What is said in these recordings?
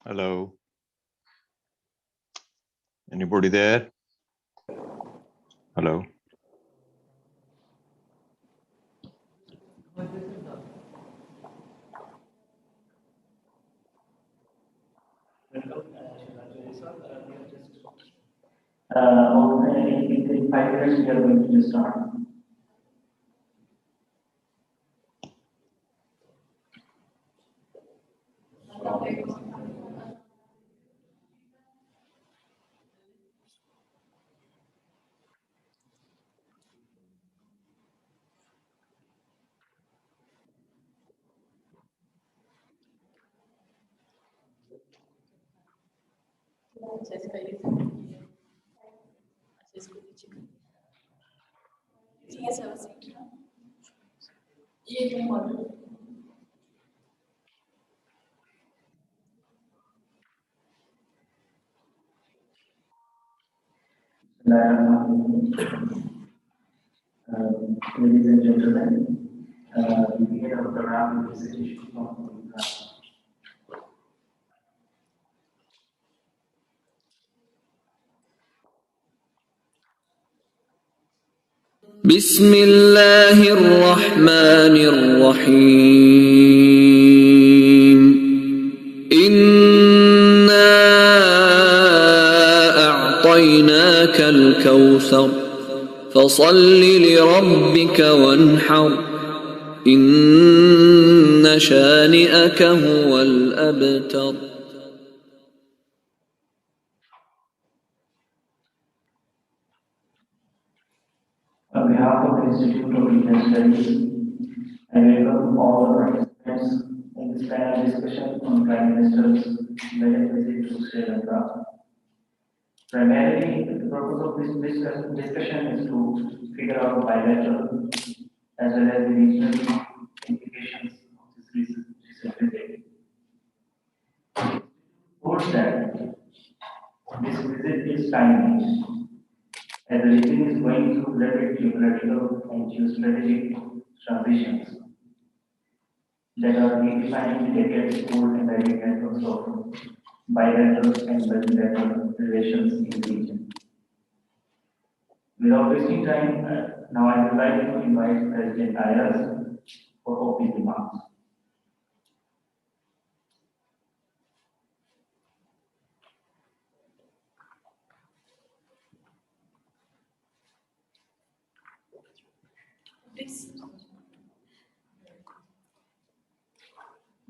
Hello. Anybody there? Hello. In 5 minutes, we are going to start. Ladies and gentlemen, we begin our program with recitation of the Quran. بسم الله الرحمن الرحيم إنا أعطيناك الكوثر فصل لربك وانحر إن شانئك هو الأبتر. On behalf of the Institute of Indian Studies, I welcome all the participants in this panel discussion on Prime Minister's visit to Sri Lanka. Primarily, the purpose of this discussion is to figure out bilateral as well as the regional implications of this recent visit. Note that this visit is timely, as the region is going through rapid geopolitical and geostrategic transitions that are redefining decades-old embedded networks of bilateral and multilateral relations in the region. Without wasting time, now I would like to invite President Ayers for opening remarks.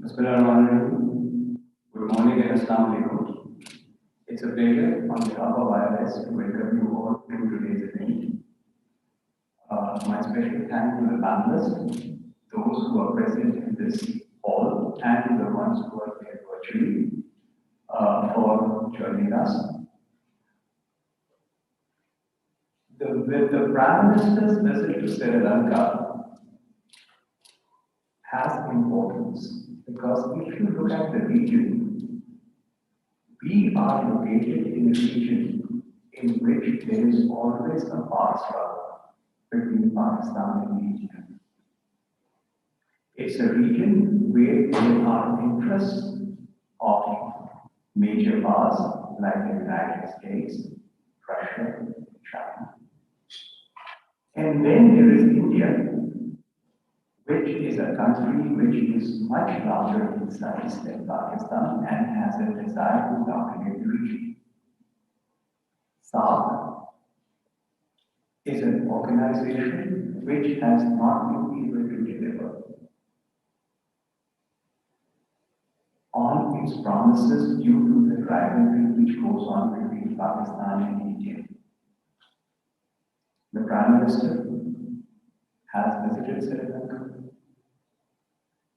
Bismillahirrahmanirrahim. Good morning and Assalamu alaikum. It's a pleasure on behalf of IRS to welcome you all to today's event. My special thanks to the panelists, those who are present in this hall, and the ones who are there virtually for joining us. The Prime Minister's visit to Sri Lanka has importance because if you look at the region, we are located in a region in which there is always a power struggle between Pakistan and India. It's a region where there are interests of major powers like the United States, Russia, China. And then there is India, which is a country which is much larger in size than Pakistan and has a desire to dominate the region. SAARC is an organization which has not been able to deliver on its promises due to the rivalry which goes on between Pakistan and India. The Prime Minister has visited Sri Lanka.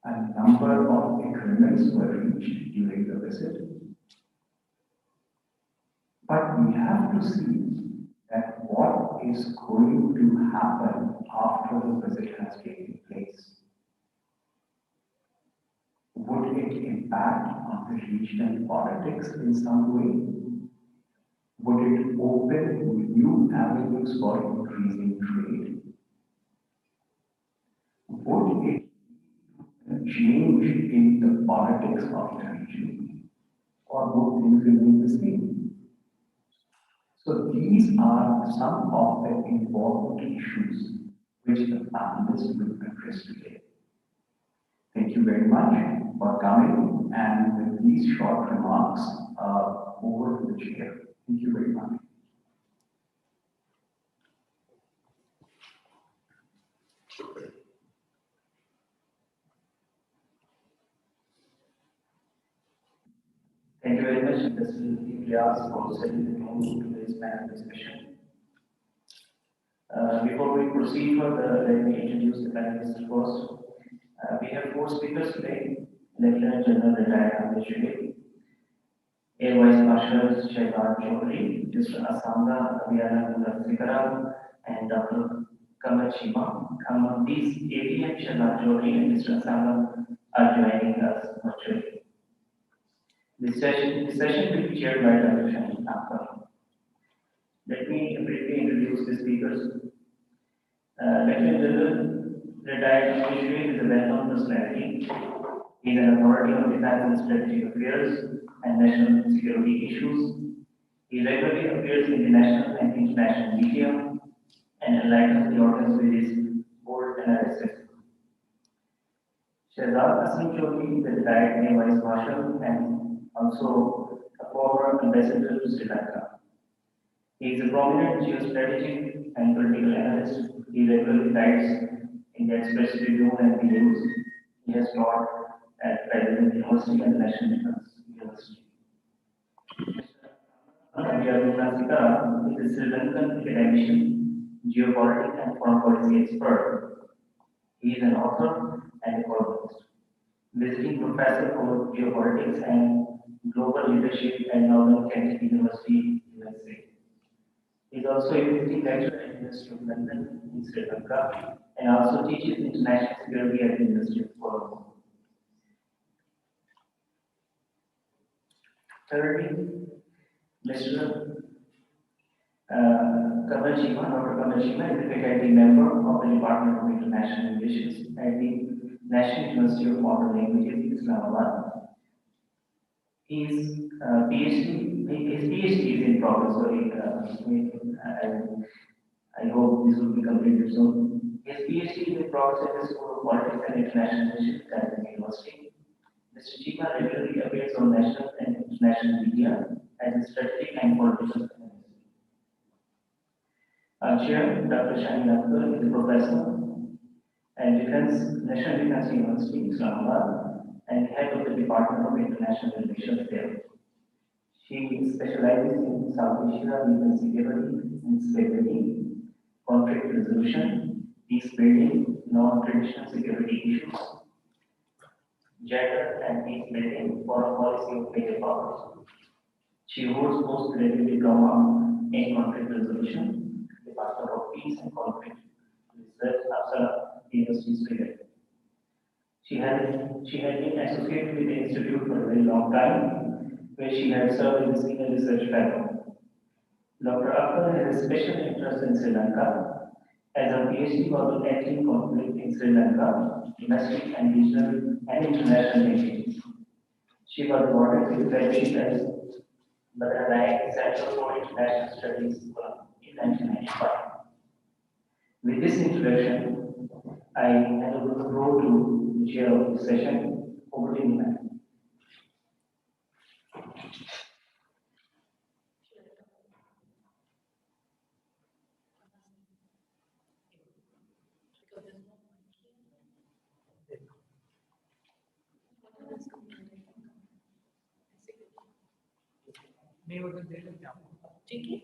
A number of agreements were reached during the visit. But we have to see that what is going to happen after the visit has taken place. Would it impact on the regional politics in some way? Would it open new avenues for increasing trade? Would it change in the politics of the region? or both things remain the same? So these are some of the important issues which the panelists will address today. Thank you very much for coming, and with these short remarks, over to the chair. Thank you very much. Thank you very much, Mr. Ilyas, for setting the tone to today's panel discussion. Before we proceed further, let me introduce the panelists first. We have four speakers today: Lieutenant General retired Amish Shree, Air Vice Marshal Shehbaz Chaudhary, Mr. Asanga Abhiyana Mulasikara, and Dr. Kamal Chima. These APM Shehbaz Chaudhary and Mr. Asanga are joining us virtually. This session will be chaired by Dr. Shani Thakkar. Let me briefly introduce the speakers. Lieutenant General retired Amish is a well-known personality. He is an authority on defense and strategic affairs and national security issues. He regularly appears in the national and international media and enlightens the audience with his bold analysis. Shehzad Asim Chaudhary is a retired Air Vice Marshal and also a former ambassador to Sri Lanka. He is a prominent geostrategic and political analyst. He regularly writes in the Express Tribune and the News. He has taught at President University and National Defense University. Abhiyana is a Sri Lankan academician, geopolitics and foreign policy expert. He is an author and a columnist, visiting professor for geopolitics and global leadership at Northern Kent University, USA. He is also a visiting lecturer at the University of London in Sri Lanka and also teaches international security at the University of Colombo. Thirdly, Mr. Kamal Chima, Dr. Kamal Chima is a faculty member of the Department of International Relations at the National University of Modern Languages, Islamabad. His PhD is in progress. Sorry, I hope this will be completed soon. His PhD is in progress at the School of Politics and International Relations at the University. Mr. Chima regularly appears on national and international media as a strategic and political analyst. Our chair, Dr. Shaheen Akhtar, is a professor at National Defense University, Islamabad, and head of the Department of International Relations there. She specializes in South Asia, regional security and stability, conflict resolution, peace building, non-traditional security issues, gender and peace building, foreign policy of major powers. She holds postgraduate diploma in conflict resolution, Department of Peace and Conflict Research, Uppsala University, Sweden. She had been associated with the institute for a very long time, where she had served as a senior research fellow. Dr. Akhtar has a special interest in Sri Lanka, as her PhD was on ethnic conflict in Sri Lanka, domestic and regional and international relations. She was awarded with fellowship as Bhadranayak Center for International Studies in 1995. With this introduction, I hand over the floor to the chair of the session. Over to you, ma'am. ठीक है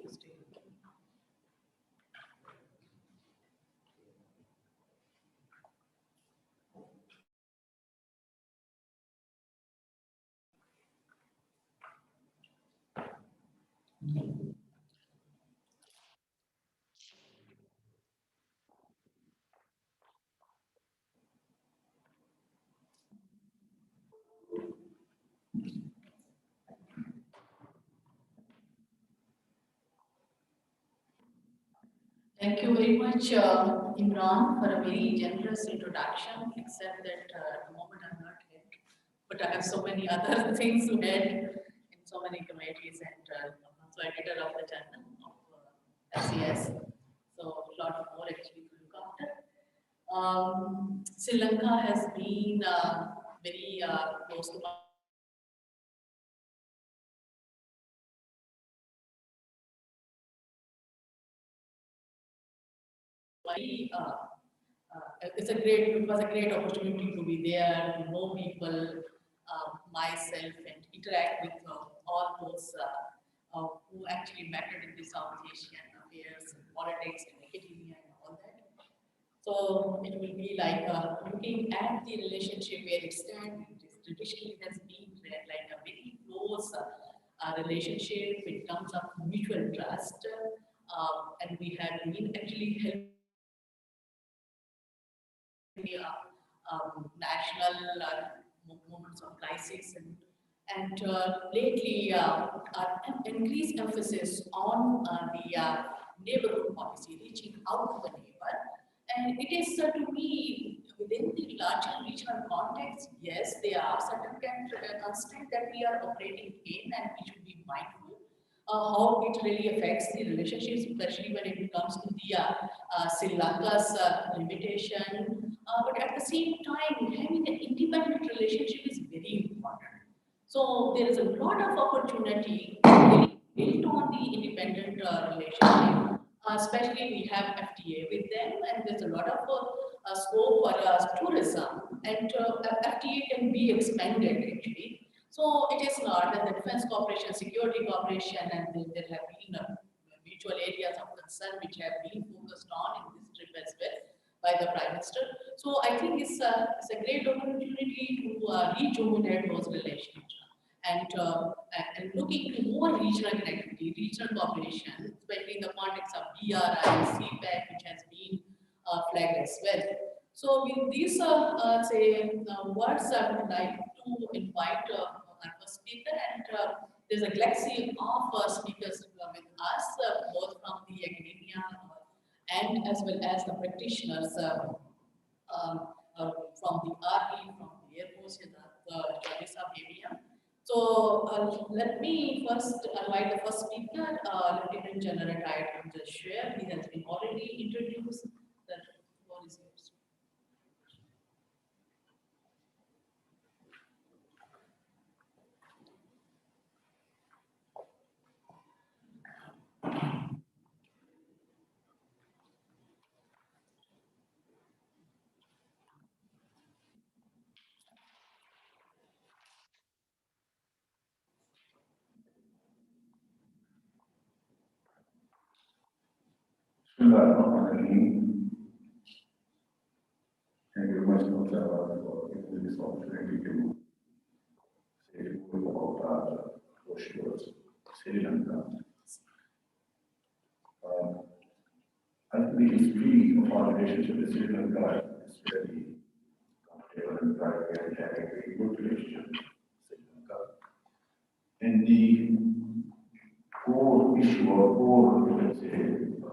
Thank you very much, Imran, for a very generous introduction, except that at the moment I'm not here, but I have so many other things to add in many committees and also editor of the journal of SCS. So a lot more actually to look after. Sri Lanka has been very close to it was a great opportunity to be there, to know people, myself, and interact with all those who actually mattered in the South Asian affairs, and politics, and academia, and all that. So it will be like looking at the relationship where it stands. It is traditionally has been like a very close relationship in terms of mutual trust, and we have been actually helping national moments of crisis and lately increased emphasis on the neighborhood policy, reaching out to the neighbor. And it is to me within the larger regional context, yes, there are certain constraints that we are operating in, and we should be mindful how it really affects the relationships, especially when it comes to the Sri Lanka's limitation. But at the same time, having an independent relationship is very important. So there is a lot of opportunity built on the independent relationship. Especially we have FTA with them, and there's a lot of scope for tourism, and FTA can be expanded actually. So it is not that the defense cooperation, security cooperation, and there have been mutual areas of concern which have been focused on in this trip as well by the Prime Minister. So I think it's a great opportunity to rejuvenate those relationships and looking to more regional connectivity, regional cooperation, especially in the context of BRI, CPEC, which has been flagged as well. So with these words, I would like to invite our first speaker, and there's a galaxy of speakers with us, both from the academia and as well as the practitioners from the army, from the air force, and the journalists of area. So let me first invite the first speaker, Lieutenant General retired Amjad Sher. He has been already introduced. The floor is yours. Bismillahirrahmanirrahim. Thank you very much, Dr. for giving me this opportunity to say a word about our approach towards Sri Lanka. I think the history of our relationship with Sri Lanka is very comfortable and private, and having a very good relationship with Sri Lanka. And the core issue or core, let's say,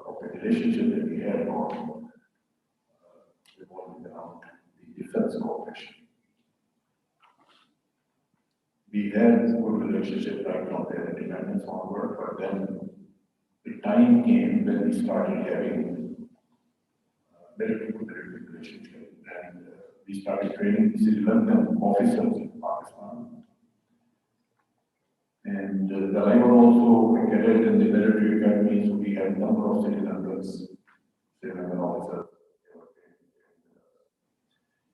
of the relationship that we have on revolving around the defense cooperation. We had a good relationship right from their independence onward, but then the time came when we started having very good relationship, and we started training Sri Lankan officers in Pakistan. And I was also a cadet in the military academy, so we had a number of Sri Lankan officers.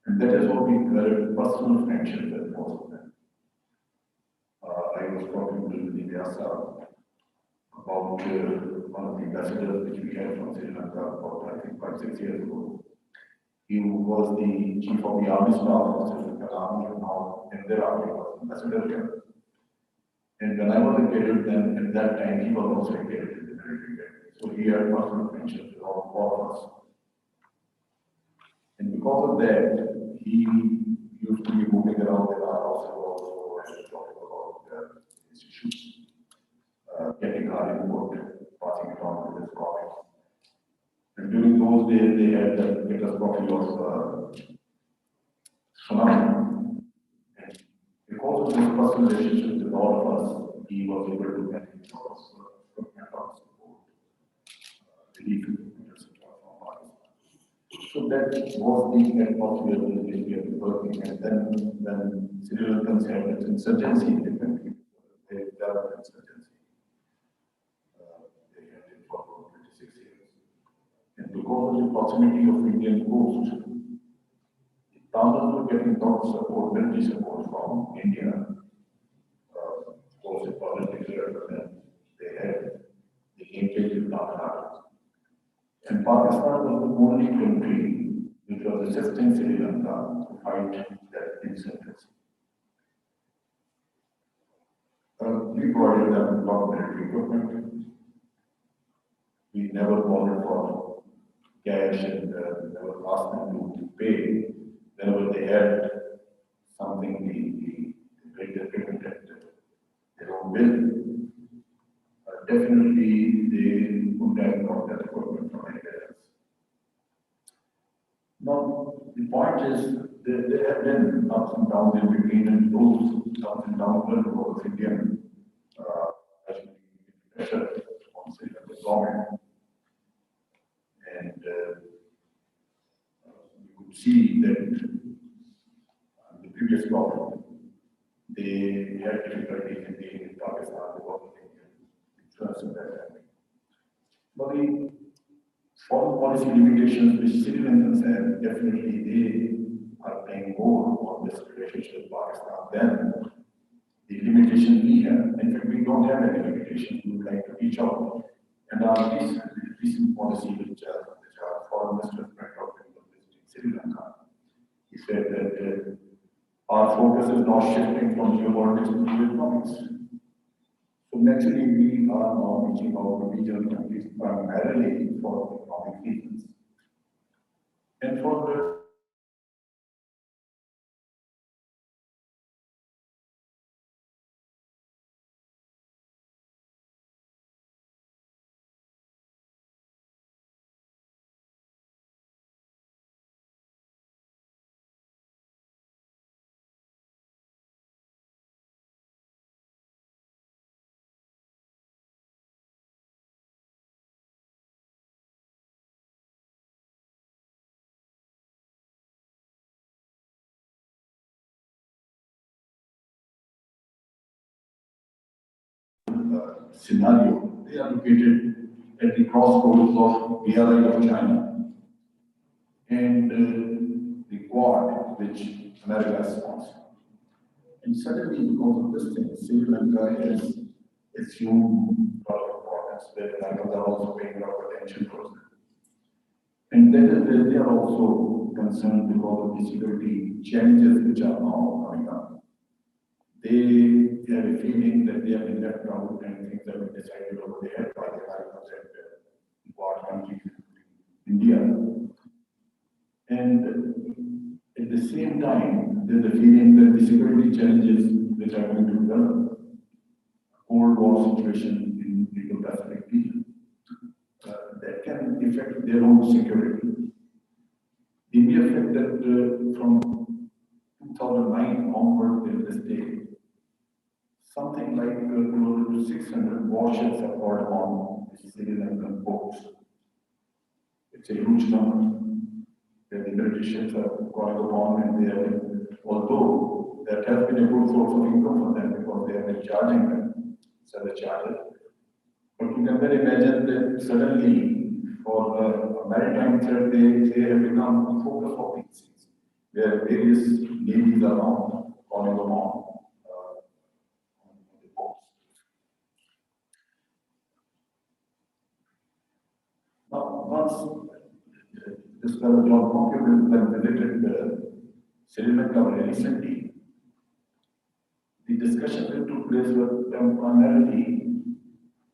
And that is what we developed personal friendship with most of them. I was talking to the Vyasa about one of the ambassadors which we had from Sri Lanka about, I think, 5-6 years ago. He was the chief of the army staff of Sri Lankan army, and now in their army was ambassador here. And when I was a cadet, then at that time he was also a cadet in the military academy. So he had personal friendship with all of us. And because of that, he used to be moving around in our house also and talking about his issues, getting our input, passing it on to his colleagues. And during those days, they had the catastrophe of tsunami. And because of this personal relationship with all of us, he was able to get support, relief equipment, etc. from Pakistan. So that was the atmosphere in which we were working. And then when Sri Lankans had its insurgency in the country, they developed insurgency. They had it for 26 years. And because of the proximity of Indian coast, the Tamils were getting a lot of support, military support from India. Of course, it wasn't declared, but then they had the linkage with Tamil. And Pakistan was the only country which was assisting Sri Lanka to fight that insurgency. We provided them a lot of military equipment. We never bothered for cash and never asked them to pay. Whenever they had something, we paid the payment at their own bill. Definitely, they would have got that equipment from anywhere else. Now, the point is, there have been ups and downs in between, and those ups and downs were because Indian actually pressure on Sri Lankan government. And you could see that the previous government, they had difficulty in dealing with Pakistan because of Indian influence in that country. But the foreign policy limitations which Sri Lankans have, definitely they are playing more on this relationship with Pakistan than the limitations we have. In fact, we don't have any limitations. We would like to reach out. And our recent policy, which our foreign minister went out when visiting Sri Lanka, he said that our focus is now shifting from geopolitics to economics. So naturally, we are now reaching out to regional countries primarily for economic reasons. And for the scenario, they are located at the crossroads of BRI of China and the Quad, which America sponsors. And suddenly, because of this thing, Sri Lanka has assumed a lot of importance, that Americans are also paying a lot of attention to it. And that is where they are also concerned because of the security challenges which are now coming up. They have a feeling that they have been left out and things have been decided over there by the Americans and Quad countries, India. And at the same time, there's a feeling that the security challenges which are going to develop, Cold War situation in the Indo-Pacific region, that can affect their own security. The mere fact that from 2009 onward till this day, something like close to 600 warships have called on the Sri Lankan ports. It's a huge number that the British ships are calling upon, and they have been, although that has been a good source of income for them because they have been charging them service charges. But you can well imagine that suddenly, for the maritime threat, they have become the focus of these things, where various navies are now calling upon the ports. Now, once this fellow John Conquer visited Sri Lanka very recently, the discussions that took place were primarily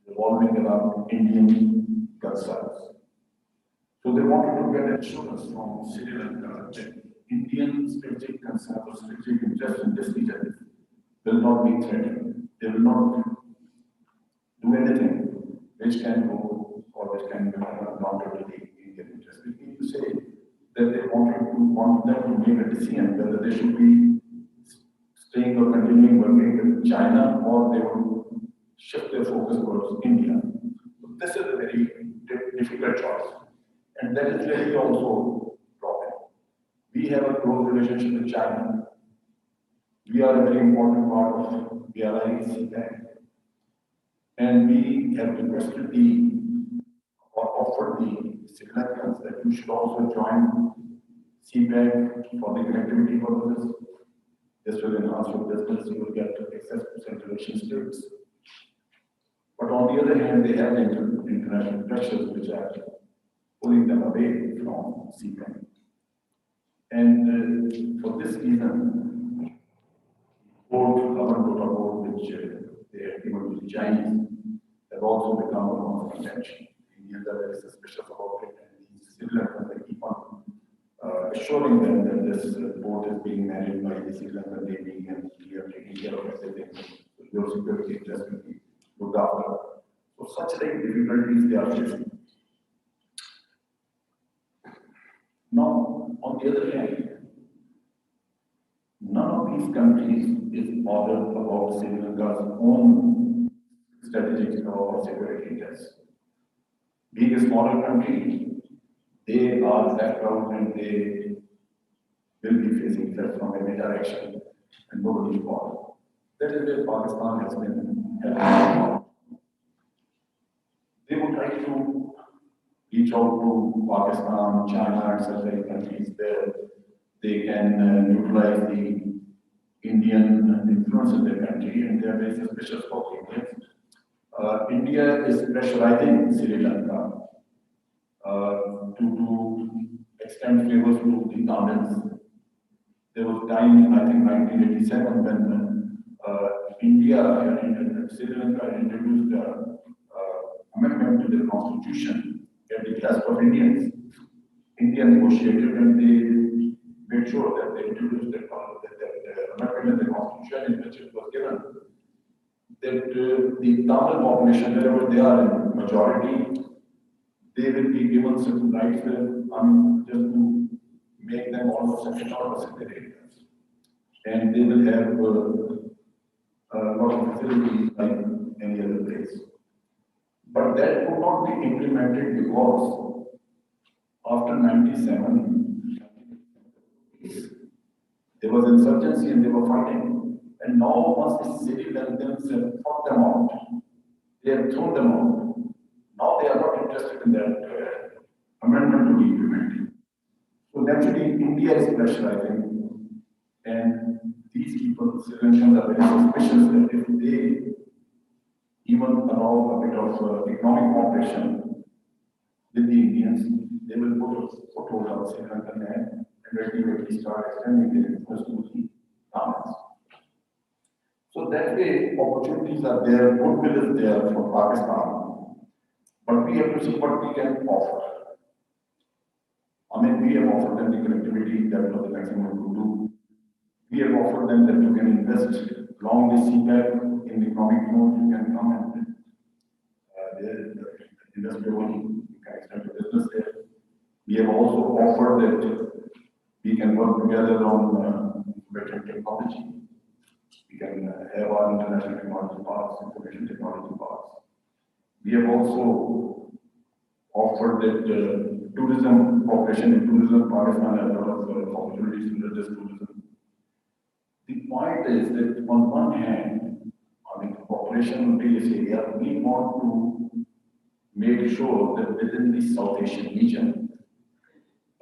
revolving around Indian concerns. So they wanted to get assurance from Sri Lanka that Indian strategic concerns or strategic interests in this region will not be threatened. They will not do anything which can go or which can be counter to the Indian interest. We need to say that they want them to make a decision whether they should be staying or continuing working with China, or they would shift their focus towards India. So this is a very difficult choice. And that is really also a problem. We have a close relationship with China. We are a very important part of BRI CPEC. And we have requested or offered the Sri Lankans that you should also join CPEC for the connectivity purposes. This will enhance your business, you will get access to Central Asian states. But on the other hand, they have international pressures which are pulling them away from CPEC. And for this reason, urban protocol which they have given to the Chinese have also become a cause of contention. The Indians are very suspicious about it, and the Sri Lankans they keep on assuring them that this port is being managed by the Sri Lankan Navy and we are taking care of everything. Your security interest will be looked after. So such like difficulties they are facing. Now, on the other hand, none of these countries is bothered about Sri Lanka's own strategic or security interests. Being a smaller country, they are left out and they will be facing threats from every direction and nobody is bothered. That is where Pakistan has been helping. They would like to reach out to Pakistan, China, and such like countries where they can utilize the Indian influence in their country, and they are very suspicious of Indians. India is pressurizing Sri Lanka to extend favors to the Tamils. There was a time in, I think, 1987 when India and Sri Lanka introduced an amendment to their constitution at the request of Indians. India negotiated and they made sure that they introduced the amendment in the constitution in which it was given that the Tamil population, wherever they are in majority, they will be given certain rights just to make them almost autonomous in their areas. And they will have a lot of facilities like any other place. But that could not be implemented because after 97, there was insurgency and they were fighting. And now once the city themselves fought them out, they have thrown them out. Now they are not interested in that amendment to be implemented. So naturally, India is pressurizing, and these people, Sri Lankans, are very suspicious that if they even allow a bit of economic cooperation with the Indians, they will put a foothold on Sri Lankan land and ultimately start extending their influence to the Tamils. So that way, opportunities are there, goodwill is there for Pakistan, but we have to see what we can offer. I mean, we have offered them the connectivity, that was the maximum we could do. We have offered them that you can invest along the CPEC in the economic mode, you can come and invest your money, you can extend your business there. We have also offered that we can work together on better technology. We can have our international technology parks, information technology parks. We have also offered that tourism, cooperation in tourism, Pakistan has a lot of opportunities in religious tourism. The point is that on one hand, I mean, cooperation in this area, we want to make sure that within the South Asian region,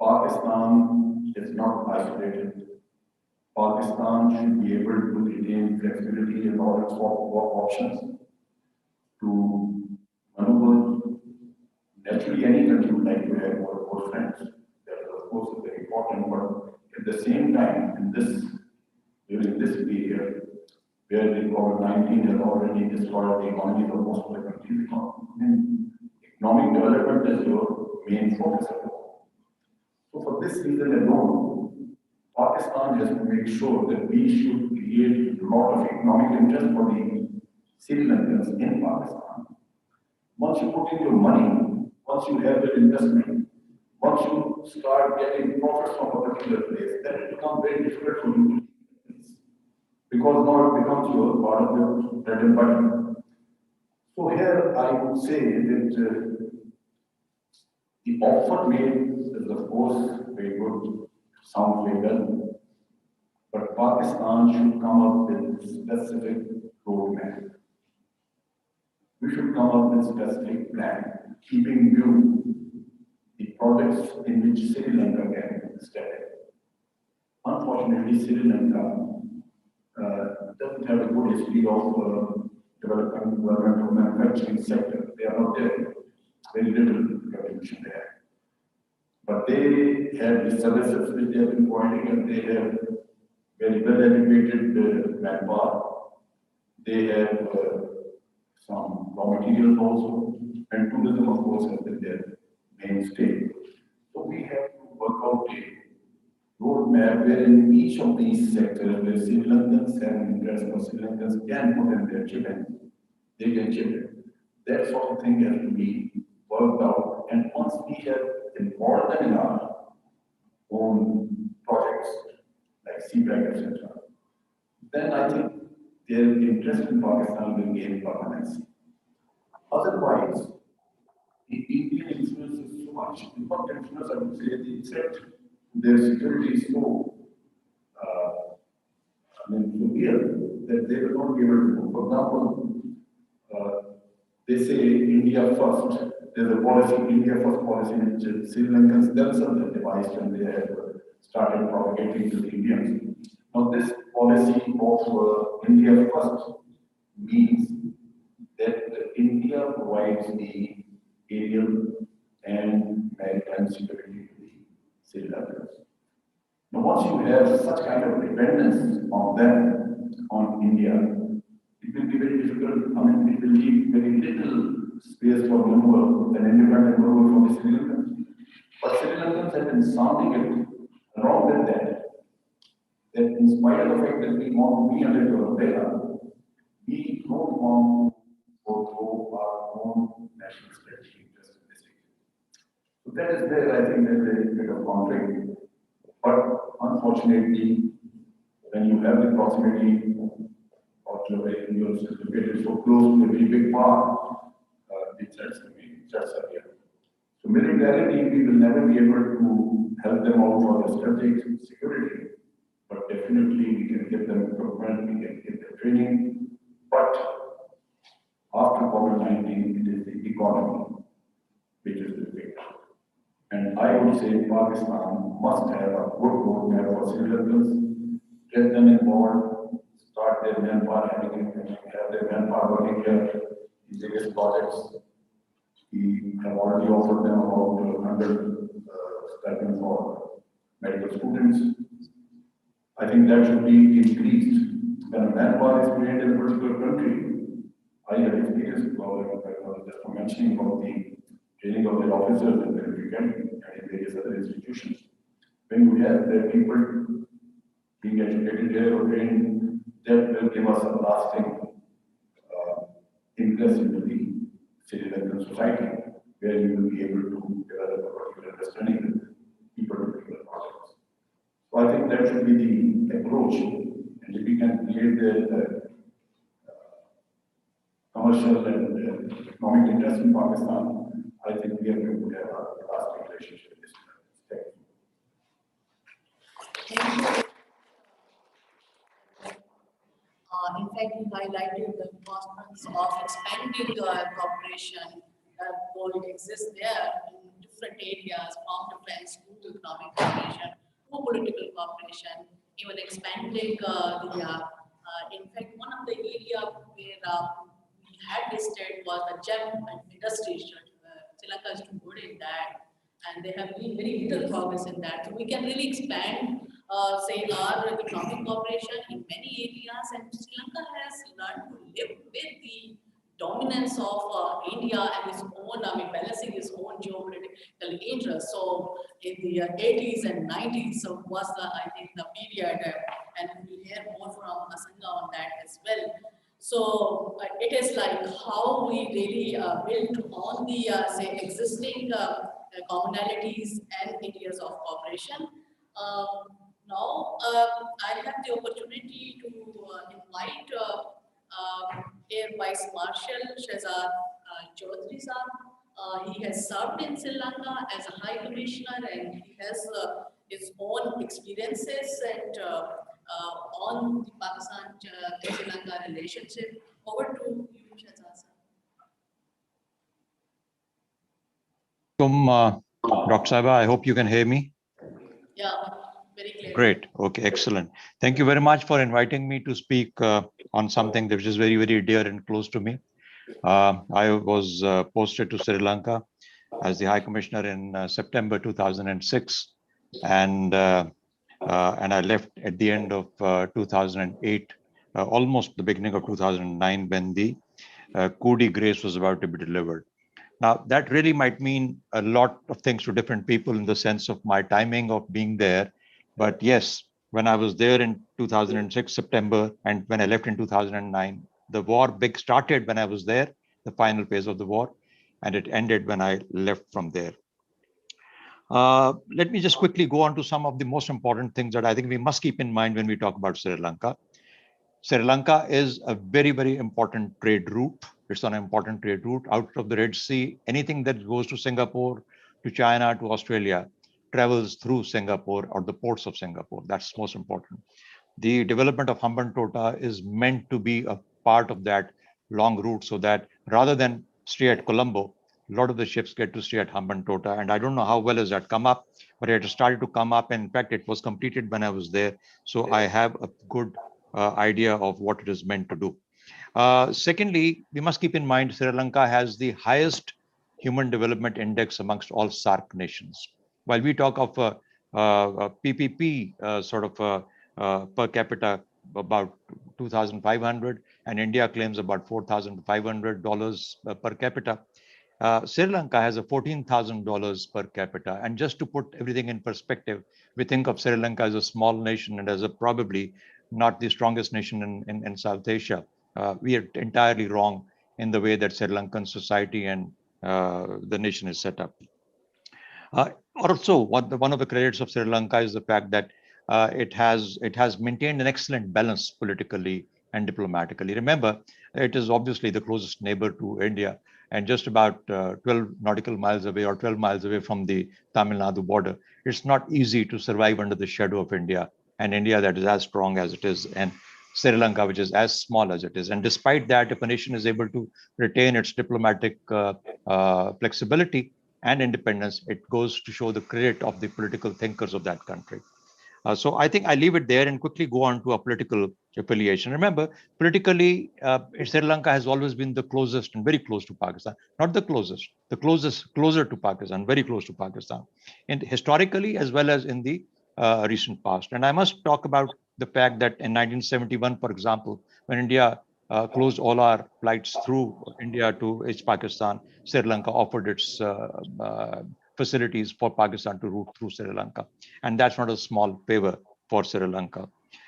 Pakistan is not isolated. Pakistan should be able to retain flexibility in all its work options to maneuver. Naturally, any country would like to have more friends. That is, of course, very important, but at the same time, during this period, where the COVID-19 has already destroyed the economies of most of the countries, economic development is your main focus. So for this reason alone, Pakistan has to make sure that we should create a lot of economic interest for the Sri Lankans in Pakistan. Once you put in your money, once you have that investment, once you start getting profits from a particular place, then it becomes very difficult for you to leave, because now it becomes your part of your bread and butter. So here I would say that the offer made is of course very good, sounds very well, but Pakistan should come up with specific roadmap. We should come up with specific plan, keeping in view the products in which Sri Lanka can step in. Unfortunately, Sri Lanka doesn't have a good history of developing government manufacturing sector. They are not there. Very little contribution there. But they have the services which they have been providing, and they have very well educated manpower. They have some raw materials also, and tourism, of course, has been their mainstay. So we have to work out a roadmap wherein each of these sectors where Sri Lankans have an interest or Sri Lankans can put in their chip in, they can chip in. That sort of thing has to be worked out. And once we have involved them in our own projects like CPAC, etc., then I think their interest in Pakistan will gain permanency. Otherwise, the Indian influence is so much. Not influence, I would say, the threat to their security is so, so real that they will not be able to do. For example, they say India first. There's a policy, India first policy, which Sri Lankans themselves have devised and they have started propagating to the Indians. Now, this policy of India first means that India provides the aerial and maritime security to the Sri Lankans. Now, once you have such kind of dependence on them, on India, it will be very difficult. I mean, it will leave very little space for maneuver, an independent maneuver from the Sri Lankans. But Sri Lankans have been sounding it along with that in spite of the fact that we want to be under your umbrella, we don't want to go through our own national strategy interest in this region. So that is where I think there's a bit of conflict. But unfortunately, when you have the proximity of you're located so close to a very big power, the threats are here. So militarily, we will never be able to help them out for the strategic security, but definitely we can give them equipment, we can give them training. But after COVID-19, it is the economy which is the big. And I would say Pakistan must have a good roadmap for Sri Lankans, get them involved, start their manpower, have their manpower working here, the biggest projects. We have already offered them about 100 stipends for medical students. I think that should be increased. When a manpower is trained in a particular country, I have experience about just for mentioning about the training of their officers in the weekend and in various other institutions. When you have the people being educated there or trained, that will give us a lasting interest into the Sri Lankan society, where you will be able to develop a particular understanding with people to people projects. So I think that should be the approach, and if we can create the commercial and economic interest in Pakistan, I think we are going to have a lasting relationship with this country. Thank you. In fact, you highlighted the importance of expanding cooperation that will exist there in different areas, from defense to economic cooperation, to political cooperation, even expanding in fact, one of the areas where we had listed was the gem and industry. Sri Lanka is too good in that, and they have been very little progress in that. So we can really expand, say, our economic cooperation in many areas, and Sri Lanka has learned to live with the dominance of India and its own, balancing its own geopolitical interests. So in the 80s and 90s, so was I think, the period, and we'll hear more from Asanga on that as well. So it is like how we really build on the say existing commonalities and areas of cooperation. Now I have the opportunity to invite a Air Vice Marshal Shahzad Chaudhry Saab. He has served in Sri Lanka as a High Commissioner, and he has his own experiences and on the Pakistan-Sri Lanka relationship. Over to you, Shahzad sir. Dr. Saiba, I hope you can hear me. Yeah, very clear. Great. Okay, excellent. Thank you very much for inviting me to speak on something that is very, very dear and close to me. I was posted to Sri Lanka as the High Commissioner in September 2006, and I left at the end of 2008, almost the beginning of 2009, when the coup de grace was about to be delivered. Now, that really might mean a lot of things to different people in the sense of my timing of being there. But yes, when I was there in 2006, September, and when I left in 2009, the war big started when I was there, the final phase of the war, and it ended when I left from there. Let me just quickly go on to some of the most important things that I think we must keep in mind when we talk about Sri Lanka. Sri Lanka is a very, very important trade route. It's an important trade route out of the Red Sea. Anything that goes to Singapore, to China, to Australia, travels through Singapore or the ports of Singapore. That's most important. The development of Hambantota is meant to be a part of that long route, so that rather than stay at Colombo, a lot of the ships get to stay at Hambantota. And I don't know how well has that come up, but it started to come up. And in fact, it was completed when I was there. So I have a good idea of what it is meant to do. Secondly, we must keep in mind Sri Lanka has the highest human development index amongst all SAARC nations. While we talk of a PPP sort of per capita about 2,500, and India claims about $4,500 per capita. Sri Lanka has a $14,000 per capita. And just to put everything in perspective, we think of Sri Lanka as a small nation and as a probably not the strongest nation in South Asia. We are entirely wrong in the way that Sri Lankan society and the nation is set up. Also, one of the credits of Sri Lanka is the fact that it has maintained an excellent balance politically and diplomatically. Remember, it is obviously the closest neighbor to India, and just about 12 nautical miles away or 12 miles away from the Tamil Nadu border. It's not easy to survive under the shadow of India, and India that is as strong as it is, and Sri Lanka, which is as small as it is. And despite that, if a nation is able to retain its diplomatic flexibility and independence, it goes to show the credit of the political thinkers of that country. So I think I leave it there and quickly go on to a political affiliation. Remember, politically, Sri Lanka has always been the closest and very close to Pakistan. Not the closest, closer to Pakistan, very close to Pakistan, and historically as well as in the recent past. And I must talk about the fact that in 1971, for example, when India closed all our flights through India to East Pakistan, Sri Lanka offered its facilities for Pakistan to route through Sri Lanka. And that's not a small favor for Sri Lanka.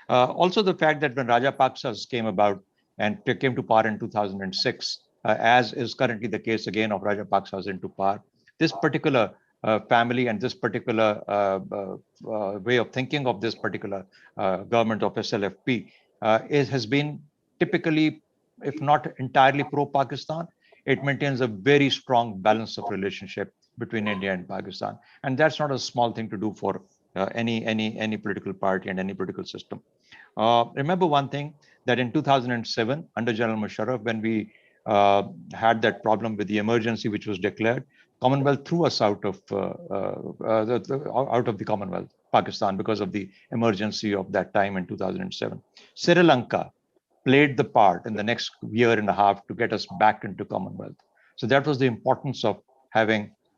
Also, the fact that when Rajapaksas came about and came to power in 2006, as is currently the case again of Rajapaksas into power, this particular family and this particular way of thinking of this particular government of SLFP has been typically, if not entirely pro-Pakistan, it maintains a very strong balance of relationship between India and Pakistan. And that's not a small thing to do for any political party and any political system. Remember one thing, that in 2007, under General Musharraf, when we had that problem with the emergency which was declared, Commonwealth threw us out of the Commonwealth, Pakistan, because of the emergency of that time in 2007. Sri Lanka played the part in the next year and a half to get us back into Commonwealth. So that was the importance of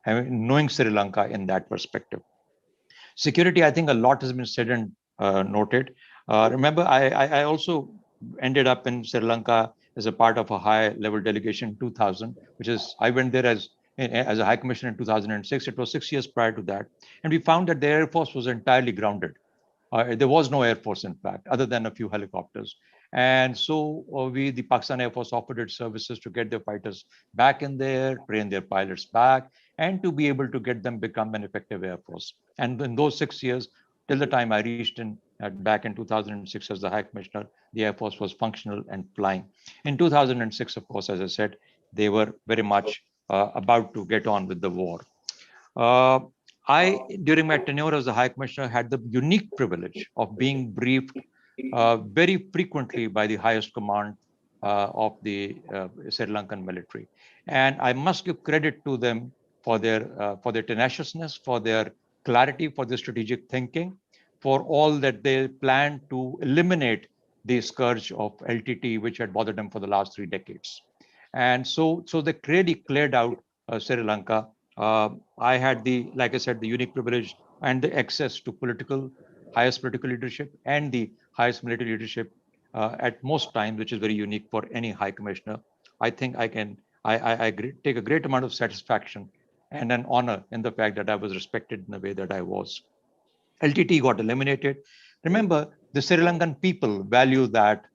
knowing Sri Lanka in that perspective. Security, I think a lot has been said and noted. Remember, I also ended up in Sri Lanka as a part of a high-level delegation in 2000, which is, I went there as a High Commissioner in 2006. It was 6 years prior to that. And we found that the Air Force was entirely grounded. There was no Air Force, in fact, other than a few helicopters. And so the Pakistan Air Force offered its services to get their fighters back in there, train their pilots back, and to be able to get them become an effective Air Force. And in those 6 years, till the time I reached in back in 2006 as the High Commissioner, the Air Force was functional and flying. In 2006, of course, as I said, they were very much about to get on with the war. Uh, during my tenure as the High Commissioner, had the unique privilege of being briefed very frequently by the highest command of the Sri Lankan military. And I must give credit to them for their tenaciousness, for their clarity, for their strategic thinking, for all that they planned to eliminate the scourge of LTT, which had bothered them for the last 3 decades. And so they really cleared out Sri Lanka. I had like I said, the unique privilege and the access to highest political leadership and the highest military leadership at most times, which is very unique for any high commissioner. I think I take a great amount of satisfaction and an honor in the fact that I was respected in the way that I was. LTT got eliminated. Remember, the Sri Lankan people value that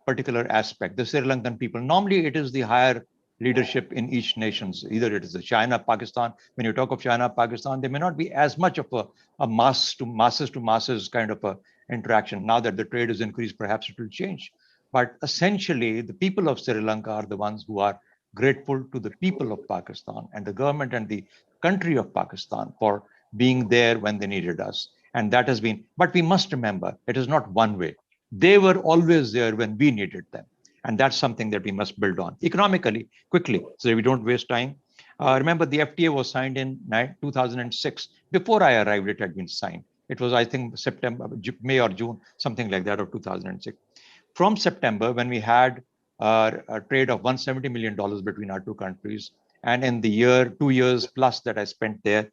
particular aspect. The Sri Lankan people, normally it is the higher leadership in each nations. Either it is the China, Pakistan. When you talk of China, Pakistan, there may not be as much of a masses to masses kind of a interaction. Now that the trade has increased, perhaps it will change. But essentially, the people of Sri Lanka are the ones who are grateful to the people of Pakistan and the government and the country of Pakistan for being there when they needed us. And that has been, but we must remember, it is not one way. They were always there when we needed them. And that's something that we must build on economically, quickly, so that we don't waste time. Remember, the FTA was signed in 2006. Before I arrived, it had been signed. It was, I think, May or June, something like that, of 2006. From September, when we had a trade of $170 million between our two countries, and in the 2 years plus that I spent there,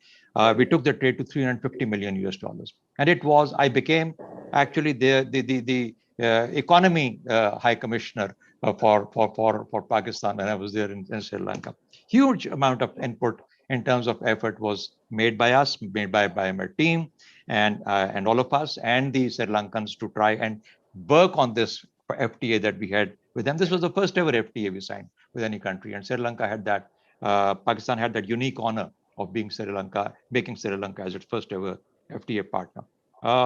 we took the trade to 350 million US dollars. And I became actually the economy high commissioner for Pakistan, and I was there in Sri Lanka. Huge amount of input in terms of effort was made by us, made by my team, and all of us and the Sri Lankans to try and work on this FTA that we had with them. This was the first ever FTA we signed with any country, and Sri Lanka had that. Pakistan had that unique honor of being making Sri Lanka as its first ever FTA partner.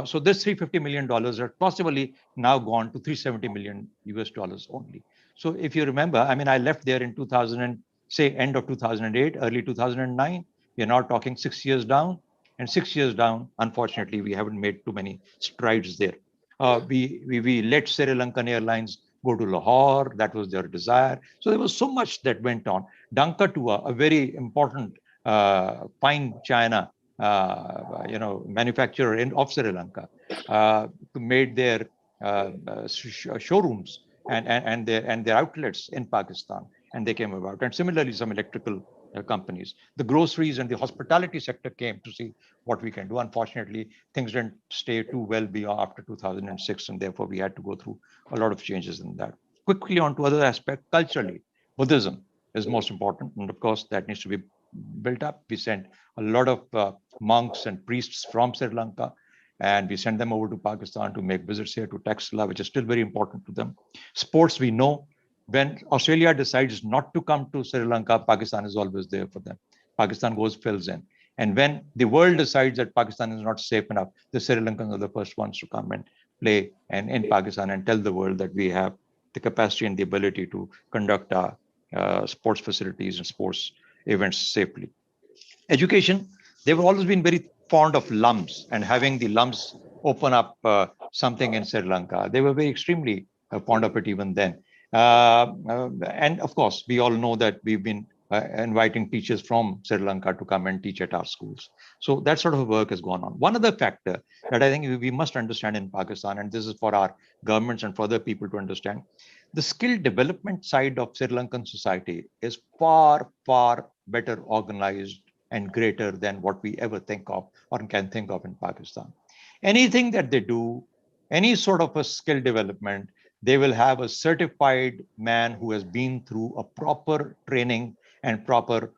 So this $350 million are possibly now gone to 370 million US dollars only. So if you remember, I mean, I left there in 2000, say end of 2008, early 2009. We're now talking 6 years down, and 6 years down, unfortunately, we haven't made too many strides there. We let Sri Lankan Airlines go to Lahore. That was their desire. So there was so much that went on. Danka Tua, a very important fine China manufacturer of Sri Lanka, made their showrooms and their outlets in Pakistan, and they came about. And similarly, some electrical companies. The groceries and the hospitality sector came to see what we can do. Unfortunately, things didn't stay too well beyond after 2006, and therefore we had to go through a lot of changes in that. Quickly on to other aspects, culturally, Buddhism is most important, and of course that needs to be built up. We sent a lot of monks and priests from Sri Lanka, and we sent them over to Pakistan to make visits here to Taxila, which is still very important to them. Sports, we know, when Australia decides not to come to Sri Lanka, Pakistan is always there for them. Pakistan fills in. And when the world decides that Pakistan is not safe enough, the Sri Lankans are the first ones to come and play in Pakistan and tell the world that we have the capacity and the ability to conduct our sports facilities and sports events safely. Education, they've always been very fond of LUMS and having the LUMS open up something in Sri Lanka. They were very extremely fond of it even then. And of course, we all know that we've been inviting teachers from Sri Lanka to come and teach at our schools. So that sort of work has gone on. One other factor that I think we must understand in Pakistan, and this is for our governments and for other people to understand, the skill development side of Sri Lankan society is far, far better organized and greater than what we ever think of or can think of in Pakistan. Anything that they do, any sort of a skill development, they will have a certified man who has been through a proper training and proper,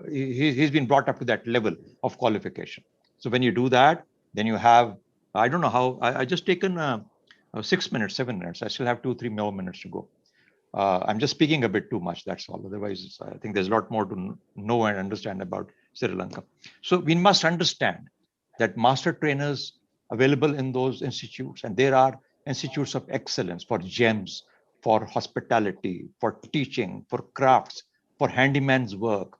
he's been brought up to that level of qualification. So when you do that, then you have, I don't know how, I just taken 6 minutes, 7 minutes. I still have 2-3 more minutes to go. I'm just speaking a bit too much, that's all. Otherwise, I think there's a lot more to know and understand about Sri Lanka. So we must understand that master trainers available in those institutes. And there are institutes of excellence for GEMS, for hospitality, for teaching, for crafts, for handyman's work,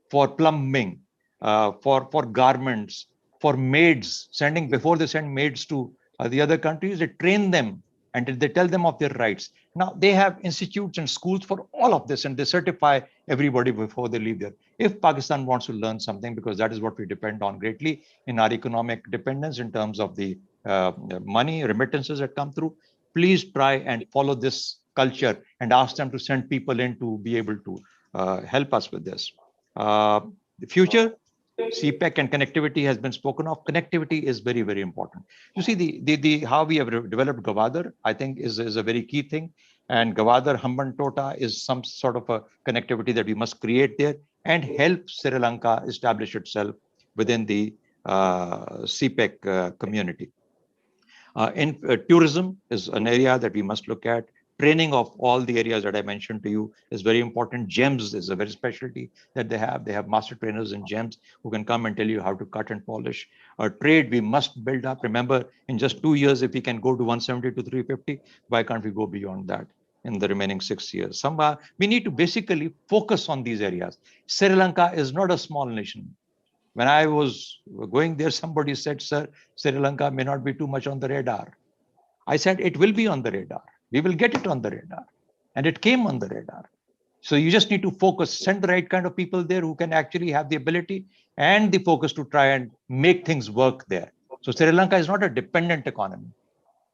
for plumbing, for garments, for maids, sending before they send maids to the other countries, they train them and they tell them of their rights. Now they have institutes and schools for all of this, and they certify everybody before they leave there. If Pakistan wants to learn something, because that is what we depend on greatly in our economic dependence in terms of the money remittances that come through, please try and follow this culture and ask them to send people in to be able to help us with this. The future, CPEC and connectivity has been spoken of. Connectivity is very, very important. You see, the how we have developed Gavadar, I think, is a very key thing. And Gavadar Hamban Tota is some sort of a connectivity that we must create there and help Sri Lanka establish itself within the CPEC community. In tourism is an area that we must look at. Training of all the areas that I mentioned to you is very important. GEMS is a very specialty that they have. They have master trainers in GEMS who can come and tell you how to cut and polish. Trade, we must build up. Remember, in just 2 years, if we can go to 170 to 350, why can't we go beyond that in the remaining 6 years? We need to basically focus on these areas. Sri Lanka is not a small nation. When I was going there, somebody said, sir, Sri Lanka may not be too much on the radar. I said, it will be on the radar. We will get it on the radar. And it came on the radar. So you just need to focus, send the right kind of people there who can actually have the ability and the focus to try and make things work there. So Sri Lanka is not a dependent economy.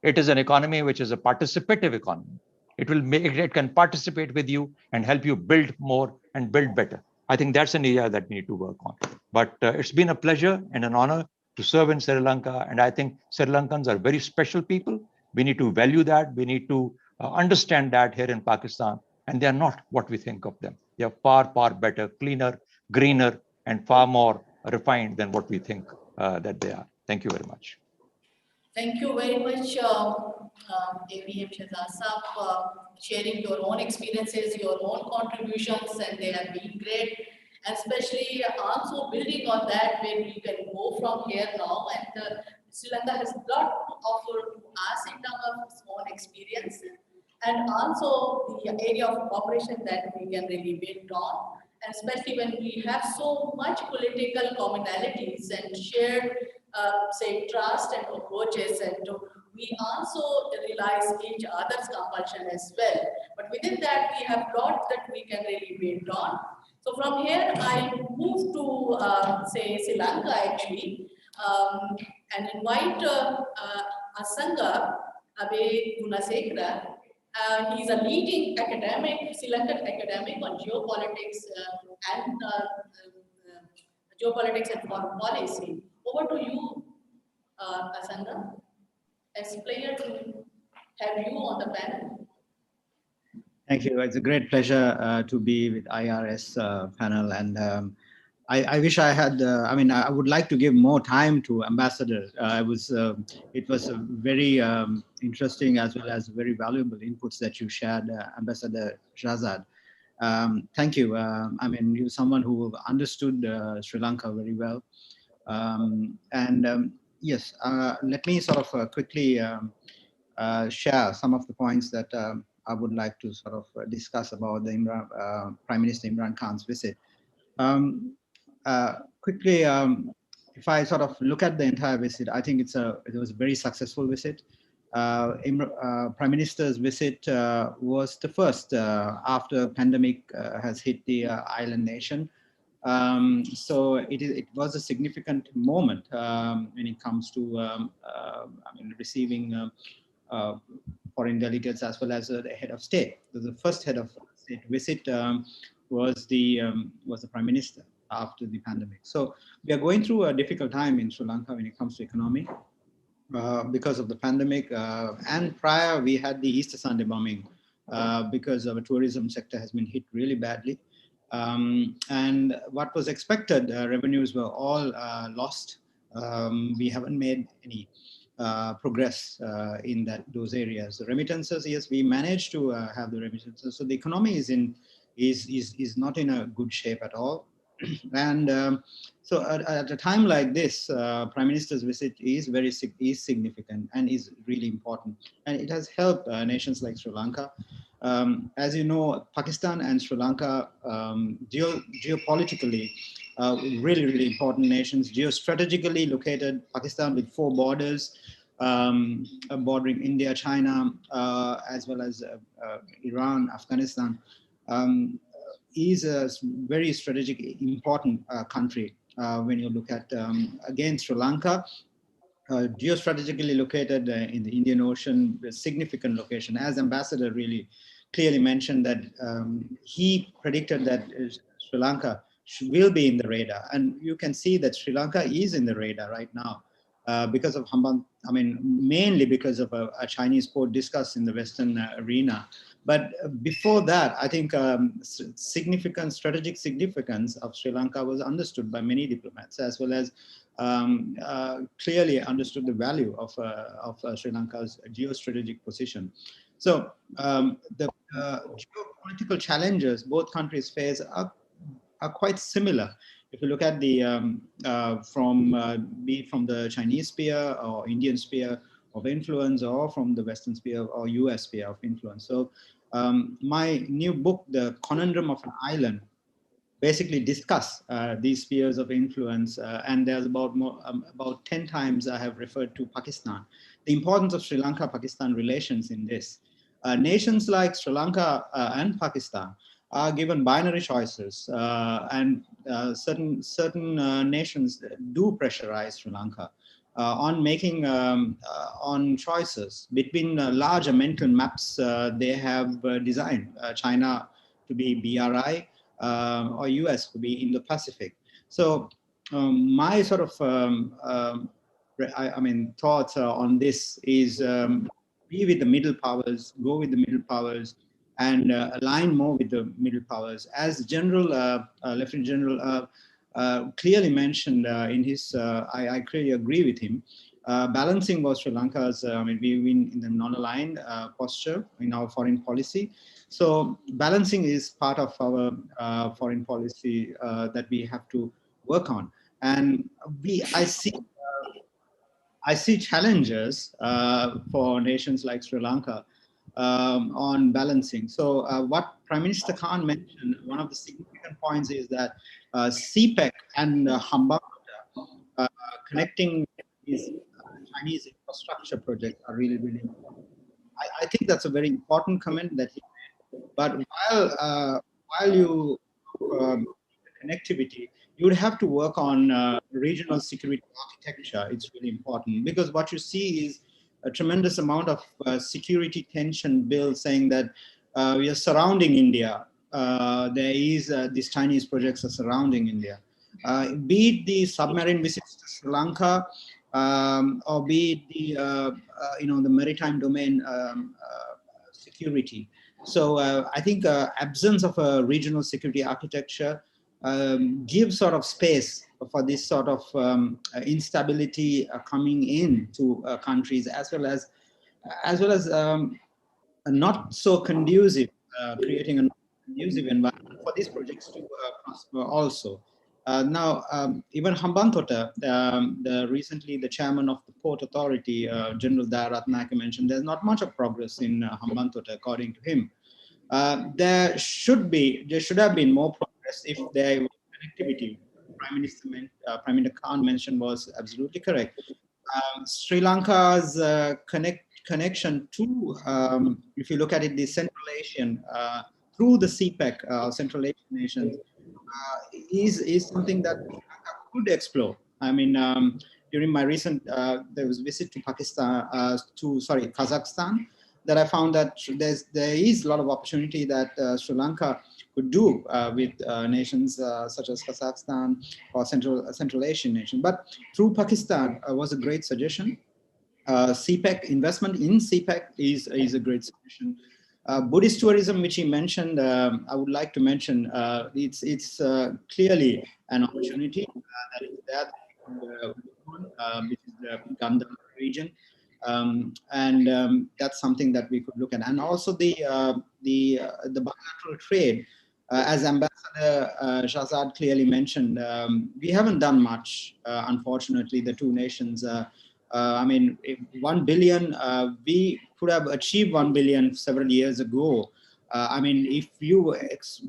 It is an economy which is a participative economy. It can participate with you and help you build more and build better. I think that's an area that we need to work on. But it's been a pleasure and an honor to serve in Sri Lanka. And I think Sri Lankans are very special people. We need to value that. We need to understand that here in Pakistan. And they are not what we think of them. They are far, far better, cleaner, greener, and far more refined than what we think that they are. Thank you very much. Thank you very much, APM Shahzad Saab, sharing your own experiences, your own contributions, and they have been great. Especially also building on that, where we can go from here now. And Sri Lanka has a lot to offer to us in terms of its own experience, and also the area of cooperation that we can really build on. And especially when we have so much political commonalities and shared say trust and approaches, and we also realize each other's compulsion as well. But within that, we have lot that we can really build on. So from here, I move to say Sri Lanka actually, and invite Asanga Abe Gunasekara. He is a leading academic, Sri Lankan academic on geopolitics and foreign policy. Over to you, Asanga. It's a pleasure to have you on the panel. Thank you. It's a great pleasure to be with IRS panel, and I wish I had. I would like to give more time to Ambassador. It was a very interesting as well as very valuable inputs that you shared, Ambassador Shahzad. Thank you. You're someone who understood Sri Lanka very well. Yes, let me sort of quickly share some of the points that I would like to sort of discuss about the Prime Minister Imran Khan's visit. Quickly, if I sort of look at the entire visit, I think it was a very successful visit. Prime Minister's visit was the first after pandemic has hit the island nation. So it was a significant moment when it comes to receiving foreign delegates as well as the head of state. So the first head of state visit was the Prime Minister after the pandemic. So we are going through a difficult time in Sri Lanka when it comes to economy because of the pandemic. And prior, we had the Easter Sunday bombing because our tourism sector has been hit really badly. And what was expected, revenues were all lost. We haven't made any progress in those areas. The remittances, yes, we managed to have the remittances. So the economy is not in a good shape at all. And so at a time like this, Prime Minister's visit is is significant and is really important. And it has helped nations like Sri Lanka. As you know, Pakistan and Sri Lanka geopolitically, really important nations, geostrategically located. Pakistan with 4 borders, bordering India, China, as well as Iran, Afghanistan. Is a very strategic, important country when you look at, again, Sri Lanka, geostrategically located in the Indian Ocean, a significant location. As Ambassador really clearly mentioned that he predicted that Sri Lanka will be in the radar. And you can see that Sri Lanka is in the radar right now because of mainly because of a Chinese port discussed in the Western arena. But before that, I think strategic significance of Sri Lanka was understood by many diplomats, as well as clearly understood the value of Sri Lanka's geostrategic position. So the geopolitical challenges both countries face are quite similar. If you look at the be it from the Chinese sphere or Indian sphere of influence, or from the Western sphere or US sphere of influence. So my new book, The Conundrum of an Island, basically discuss these spheres of influence, and there's about 10 times I have referred to Pakistan. The importance of Sri Lanka-Pakistan relations in this. Nations like Sri Lanka and Pakistan are given binary choices, and certain nations do pressurize Sri Lanka on making on choices between larger mental maps they have designed. China to be BRI, or US to be Indo-Pacific. So my sort of thoughts on this is be with the middle powers, go with the middle powers, and align more with the middle powers. As Lieutenant General clearly mentioned in his, I clearly agree with him. Balancing was Sri Lanka's, we've been in the non-aligned posture in our foreign policy. So balancing is part of our foreign policy that we have to work on. And I see challenges for nations like Sri Lanka on balancing. So what Prime Minister Khan mentioned, one of the significant points is that CPEC and Hambantota connecting these Chinese infrastructure projects are really, really important. I think that's a very important comment that he made. But while you connectivity, you would have to work on regional security architecture. It's really important because what you see is a tremendous amount of security tension bill saying that we are surrounding India. There is these Chinese projects are surrounding India. Be it the submarine visits to Sri Lanka, or be it the maritime domain security. So I think absence of a regional security architecture gives sort of space for this sort of instability coming into countries, as well as not so conducive, creating a not conducive environment for these projects to prosper also. Now, even Hambantota, recently the chairman of the Port Authority, General Dayaratnaka, mentioned there's not much of progress in Hambantota, according to him. There should have been more progress if there was connectivity. Prime Minister Khan mentioned was absolutely correct. Sri Lanka's connection to, if you look at it, the Central Asian, through the CPEC, Central Asian nations, is something that Sri Lanka could explore. I mean, during my recent there was a visit to Kazakhstan, that I found that there is a lot of opportunity that Sri Lanka could do with nations such as Kazakhstan or Central Asian nation. But through Pakistan was a great suggestion. CPEC, investment in CPEC is a great suggestion. Buddhist tourism, which he mentioned, I would like to mention, it's clearly an opportunity that is there, which is the Gandhar region. And that's something that we could look at. And also the bilateral trade As Ambassador Shahzad clearly mentioned, we haven't done much, unfortunately, the two nations. I mean, 1 billion, we could have achieved 1 billion several years ago. I mean, if you, because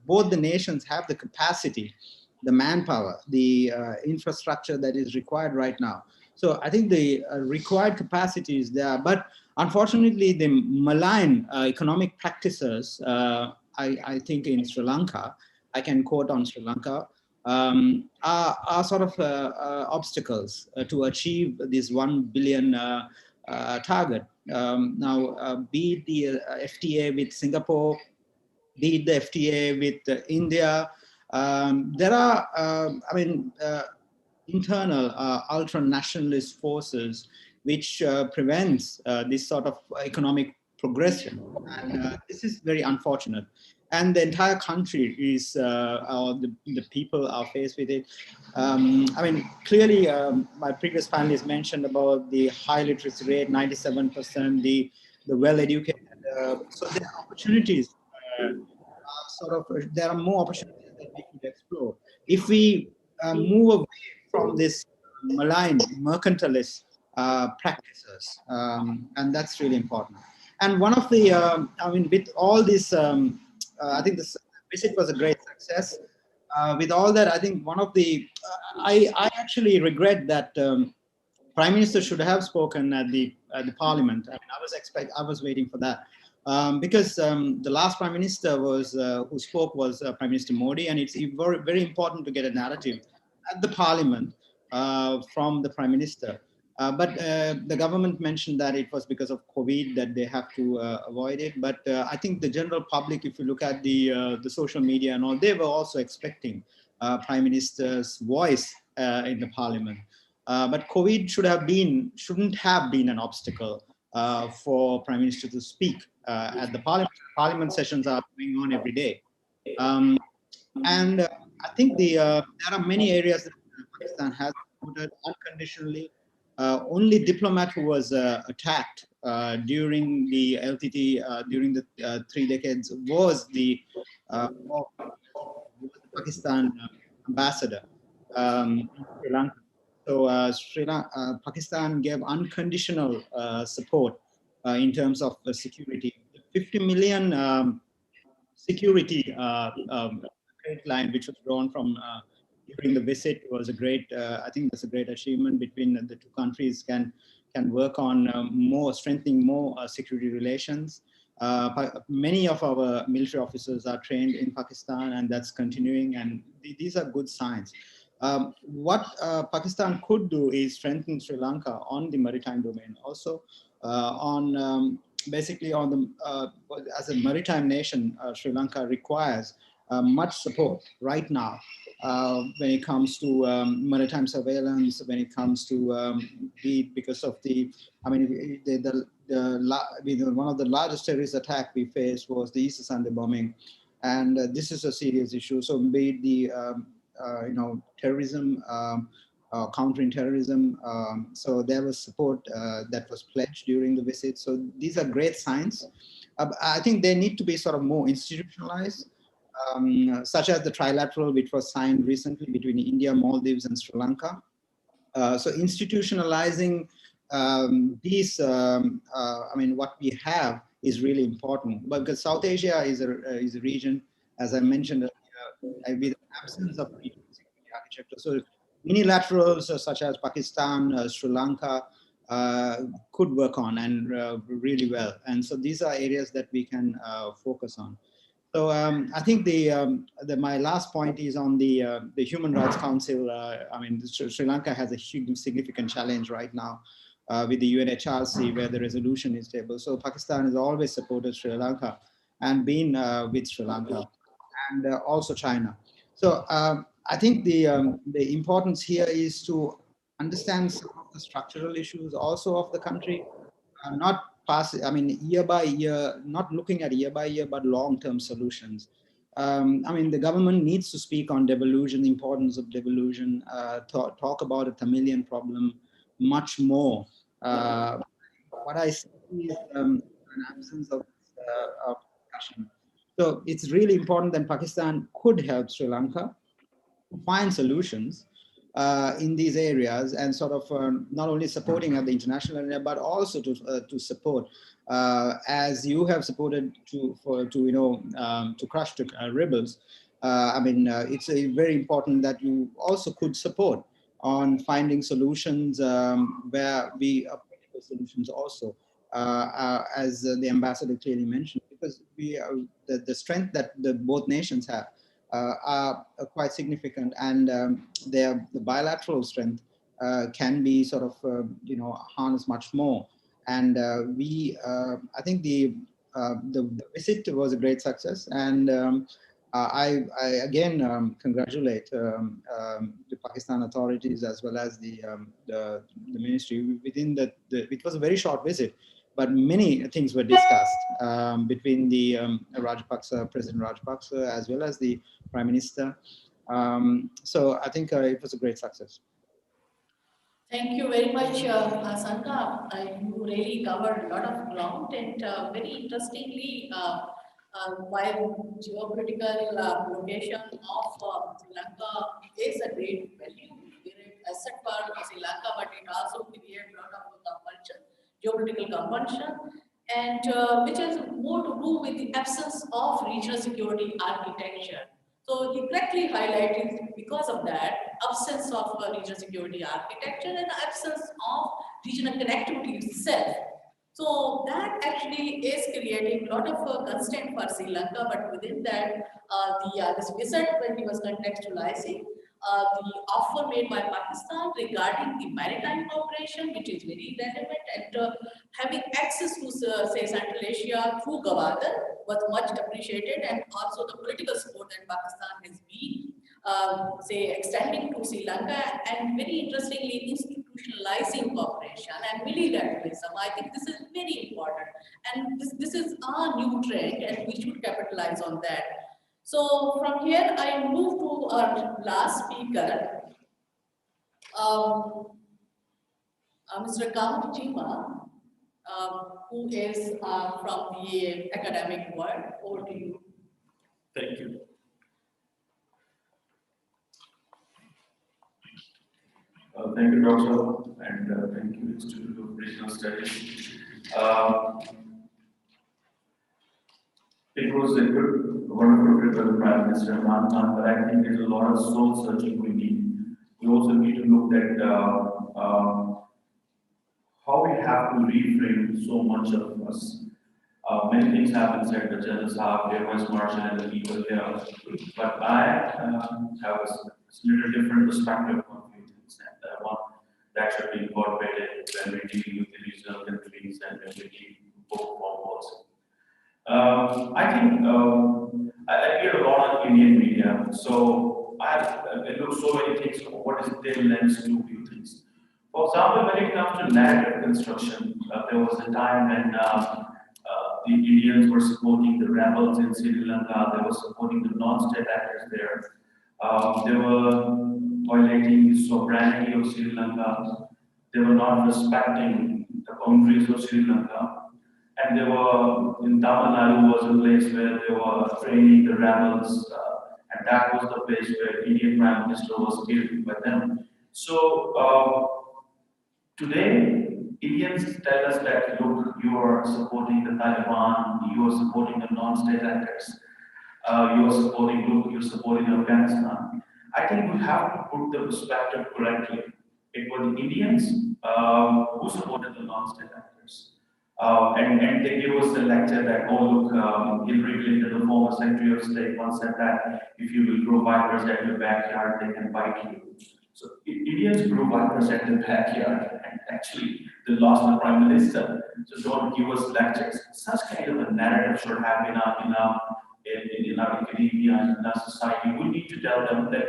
both the nations have the capacity, the manpower, the infrastructure that is required right now. So I think the required capacity is there, but unfortunately, the malign economic practices, I think in Sri Lanka, I can quote on Sri Lanka, are sort of obstacles to achieve this 1 billion target. Now, be it the FTA with Singapore, be it the FTA with India, there are, I mean, internal ultra-nationalist forces which prevents this sort of economic progression. And this is very unfortunate. And the entire country is, or the people are faced with it. I mean, clearly, my previous panelist mentioned about the high literacy rate, 97%, the well-educated. So there are opportunities, there are more opportunities that we could explore. If we move away from this malign mercantilist practices, and that's really important. And one of the, I mean, with all this, I think this visit was a great success. With all that, I think one of the, I actually regret that Prime Minister should have spoken at the Parliament. I mean, I was waiting for that. Because the last Prime Minister was who spoke was Prime Minister Modi, and it's very, very important to get a narrative at the Parliament from the Prime Minister. But the government mentioned that it was because of COVID that they have to avoid it. But I think the general public, if you look at the social media and all, they were also expecting Prime Minister's voice in the Parliament. But COVID shouldn't have been an obstacle for Prime Minister to speak at the Parliament. Parliament sessions are going on every day. And I think there are many areas that Pakistan has supported unconditionally. Only diplomat who was attacked during the LTT, during the 3 decades, was the Pakistan ambassador in Sri Lanka. So Pakistan gave unconditional support in terms of security. 50 million security credit line, which was drawn from during the visit, was a great. I think that's a great achievement between the two countries. Can work on strengthening more security relations. Many of our military officers are trained in Pakistan, and that's continuing. And these are good signs. What Pakistan could do is strengthen Sri Lanka on the maritime domain, also on basically on the as a maritime nation, Sri Lanka requires much support right now when it comes to maritime surveillance, when it comes to because of the, I mean, one of the largest terrorist attack we faced was the Easter Sunday bombing, and this is a serious issue. So be it the terrorism, countering terrorism. So there was support that was pledged during the visit. So these are great signs. I think they need to be sort of more institutionalized, such as the trilateral, which was signed recently between India, Maldives, and Sri Lanka. So institutionalizing these, I mean, what we have is really important. But because South Asia is a region, as I mentioned earlier, with the absence of regional security architecture. So unilaterals such as Pakistan, Sri Lanka could work on and really well. And so these are areas that we can focus on. So I think my last point is on the Human Rights Council. I mean, Sri Lanka has a huge, significant challenge right now with the UNHRC, where the resolution is tabled. So Pakistan has always supported Sri Lanka and been with Sri Lanka, and also China. So I think the importance here is to understand some of the structural issues also of the country, not I mean, year by year, not looking at year by year, but long-term solutions. I mean, the government needs to speak on devolution, the importance of devolution, talk about a Tamilian problem much more. What I see is an absence of discussion. So it's really important that Pakistan could help Sri Lanka find solutions in these areas, and sort of not only supporting at the international area, but also to support, as you have supported to crush the rebels. It's very important that you also could support on finding solutions where we political solutions also, as the ambassador clearly mentioned, because the strength that both nations have are quite significant, and the bilateral strength can be sort of harnessed much more. And I think the visit was a great success, and I again congratulate the Pakistan authorities as well as the ministry. Within it was a very short visit, but many things were discussed between the President Rajapaksa, as well as the Prime Minister. So I think it was a great success. Thank you very much, Santa. You really covered a lot of ground, and very interestingly, while geopolitical location of Sri Lanka is a great value, great asset for Sri Lanka, but it also creates a lot of compulsion, geopolitical compulsion, and which has more to do with the absence of regional security architecture. So he correctly highlighted, because of that, absence of regional security architecture and the absence of regional connectivity itself. So that actually is creating a lot of constraint for Sri Lanka, but within that, this visit, when he was contextualizing the offer made by Pakistan regarding the maritime cooperation, which is very relevant, and having access to, say, Central Asia through Gwadar was much appreciated, and also the political support that Pakistan has been, say, extending to Sri Lanka, and very interestingly, institutionalizing cooperation and multilateralism. I think this is very important, and this is our new trend, and we should capitalize on that. So from here, I move to our last speaker, Mr. Kamal Jima, who is from the academic world. Over to you. Thank you. Thank you, Doctor, and thank you, Institute of Regional Studies. It was a good, wonderful trip with the Prime Minister Imran Khan, but I think there's a lot of soul searching we need. We also need to look at how we have to reframe so much of us. Many things have been said, the judges have, there was Marshall and the people here, but I have a little different perspective on few things, and one that should be incorporated when we deal with the regional countries and when we deal with both forwards. I think I hear a lot of Indian media, so I look so many things. What is their lens to view things? For example, when it comes to narrative construction, there was a time when the Indians were supporting the rebels in Sri Lanka. They were supporting the non-state actors there. They were violating the sovereignty of Sri Lanka. They were not respecting the boundaries of Sri Lanka. And they were, in Tamil Nadu was a place where they were training the rebels, and that was the place where Indian Prime Minister was killed by them. So today, Indians tell us that, look, you are supporting the Taliban, you are supporting the non-state actors, you are supporting Afghanistan. I think we have to put the perspective correctly. It was the Indians who supported the non-state actors. And they give us a lecture that, oh look, Hillary Clinton, the former Secretary of State, once said that if you will grow vipers at your backyard, they can bite you. So Indians grew vipers at the backyard, and actually they lost the Prime Minister. So don't give us lectures. Such kind of a narrative should have in our academia, in our society. We need to tell them that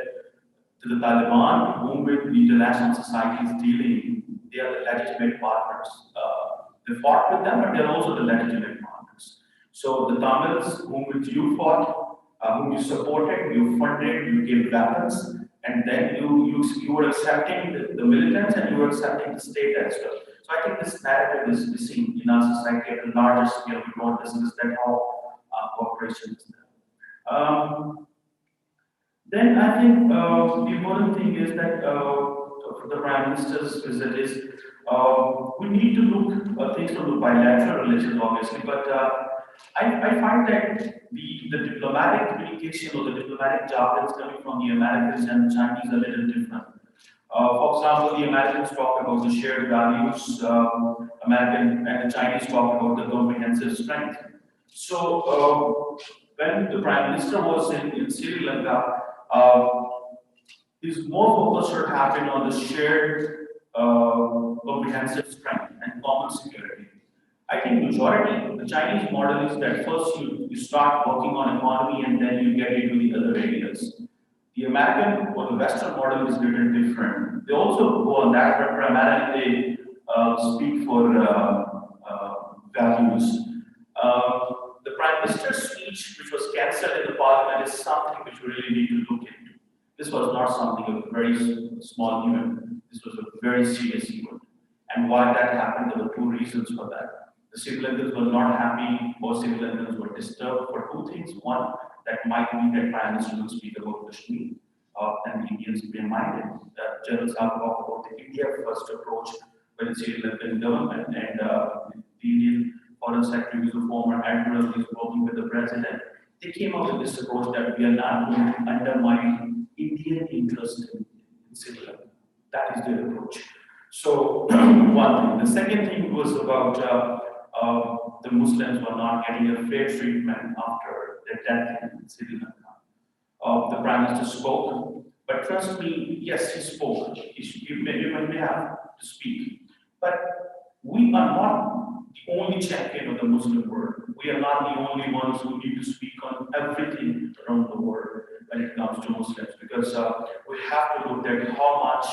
to the Taliban, whom with the international society is dealing, they are the legitimate partners. They fought with them, but they're also the legitimate partners. So the Tamils, whom with you fought, whom you supported, you funded, you gave weapons, and then you were accepting the militants and you were accepting the state as well. So I think this narrative is missing in our society at a larger scale. We don't discuss that how cooperation is there. Then I think the important thing is that for the Prime Minister's visit is we need to look things from the bilateral relations, obviously, but I find that the diplomatic communication or the diplomatic jargon coming from the Americans and the Chinese are a little different. For example, the Americans talk about the shared values, American and the Chinese talk about the comprehensive strength. So when the Prime Minister was in Sri Lanka, his more focus should happen on the shared comprehensive strength and common security. I think majority, the Chinese model is that first you start working on economy and then you get into the other areas. The American or the Western model is a little different. They also go on that, but primarily they speak for values. The Prime Minister's speech, which was cancelled in the Parliament, is something which we really need to look into. This was not something of a very small event. This was a very serious event. And why that happened, there were two reasons for that. The Sri Lankans were not happy, or Sri Lankans were disturbed for two things. One, that might be that Prime Minister will speak about Kashmir, and the Indians be reminded that General Saab talked about the India first approach by the Sri Lankan government, and the Indian Foreign Secretary, who's a former admiral, who's working with the president. They came up with this approach that we are not going to undermine Indian interest in Sri Lanka. That is their approach. So, one thing. The second thing was about the Muslims were not getting a fair treatment after their death in Sri Lanka. The Prime Minister spoke, but trust me, yes, he spoke. You may have to speak. But we are not the only champion of the Muslim world. We are not the only ones who need to speak on everything around the world when it comes to Muslims, because we have to look at how much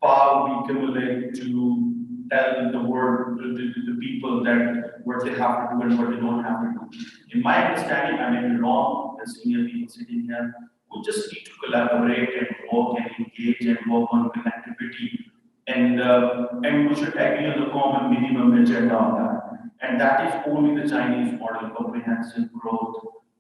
power we accumulate to tell the world, the people that what they have to do and what they don't have to do. In my understanding, I may be wrong, as senior people sitting here, we just need to collaborate and work and engage and work on connectivity, and we should agree on the common minimum agenda on that. And that is only the Chinese model: comprehensive growth,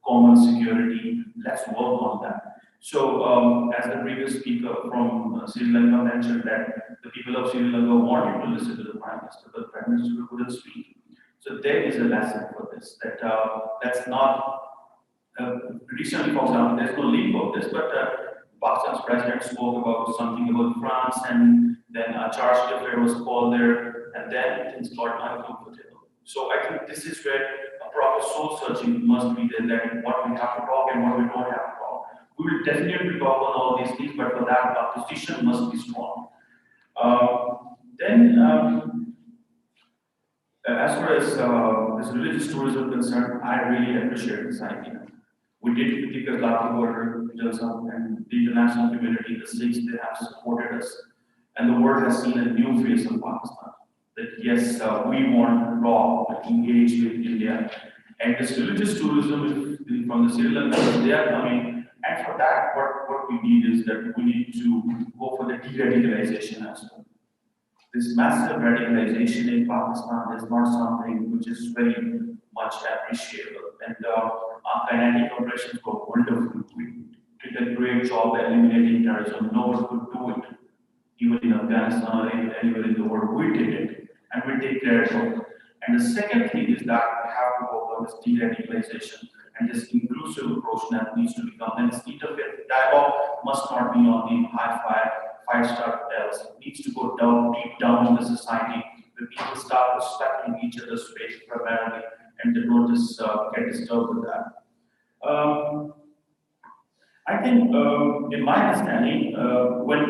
common security. Let's work on that. So, as the previous speaker from Sri Lanka mentioned, that the people of Sri Lanka wanted to listen to the Prime Minister, but the Prime Minister couldn't speak. So there is a lesson for this, that that's not, recently, for example, there's no link of this, but Pakistan's president spoke about something about France, and then Charles Differ was called there, and then things got uncomfortable. So I think this is where a proper soul searching must be there, that what we have to talk and what we don't have to talk. We will definitely talk on all these things, but for that, our position must be strong. As far as religious tourism concerned, I really appreciate this idea. We did it because Lati border, and the international community, the Sikhs, they have supported us. And the world has seen a new face of Pakistan. That yes, we want to talk, engage with India. And this religious tourism from the Sri Lankans, they are coming. And for that, what we need is that we need to go for the de-radicalization as well. This massive radicalization in Pakistan is not something which is very much appreciable. And our kinetic operations were wonderful. We did a great job at eliminating terrorism. No one could do it, even in Afghanistan or anywhere in the world. We did it, and we take care of it. And the second thing is that we have to work on this de-radicalization and this inclusive approach that needs to become. And this interfaith dialogue must not be on the high-fire, five-star hotels. It needs to go down, deep down in the society, where people start respecting each other's space primarily, and they don't just get disturbed with that. I think, in my understanding, when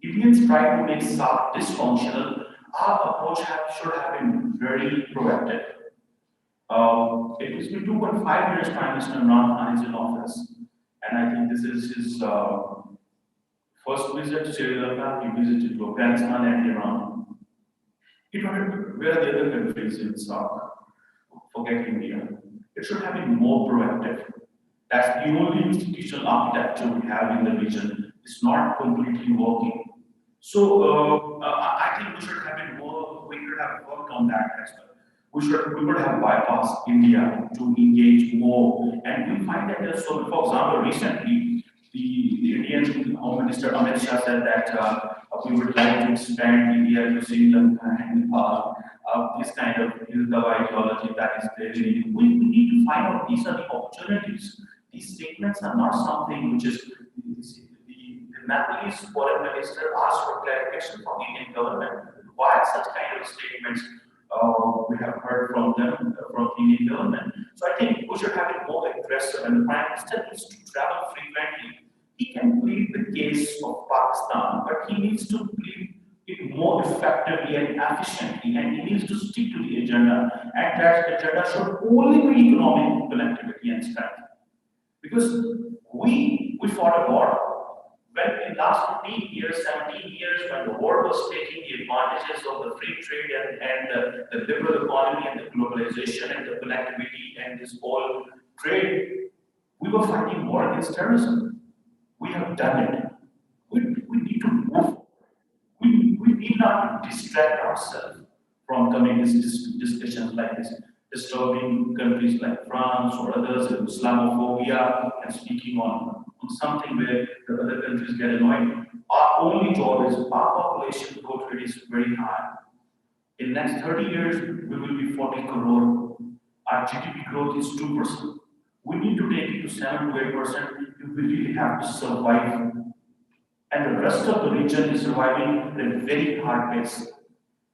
Indians try to make South dysfunctional, our approach should have been very proactive. It has been 2.5 years Prime Minister Imran Khan is in office, and I think this is his first visit to Sri Lanka. He visited Afghanistan and Iran. He told where are the other countries in South? Forget India. It should have been more proactive. That's the only institutional architecture we have in the region. It's not completely working. So I think we should have been more. We could have worked on that as well. we could have bypassed India to engage more. And we find that there's so, for example, recently, the Indian Home Minister Amit Shah said that we would like to expand India to Sri Lanka and this kind of Hildava ideology that is there. We need to find out these are the opportunities. These statements are not something which is the Nepalese foreign minister asked for clarification from the Indian government. Why such kind of statements we have heard from them, from the Indian government? So I think we should have it more aggressive, and the Prime Minister needs to travel frequently. He can plead the case of Pakistan, but he needs to plead it more effectively and efficiently, and he needs to stick to the agenda. And that agenda should only be economic connectivity and strength. Because we fought a war. When in last 15 years, 17 years, when the world was taking the advantages of the free trade and the liberal economy and the globalization and the connectivity and this whole trade, we were fighting war against terrorism. We have done it. We need to move. We need not distract ourselves from coming to discussions like this, disturbing countries like France or others with Islamophobia and speaking on something where the other countries get annoyed. Our only job is our population growth rate is very high. In the next 30 years, we will be 40 crore. Our GDP growth is 2%. We need to take it to 7 to 8% if we really have to survive. And the rest of the region is surviving at a very hard pace.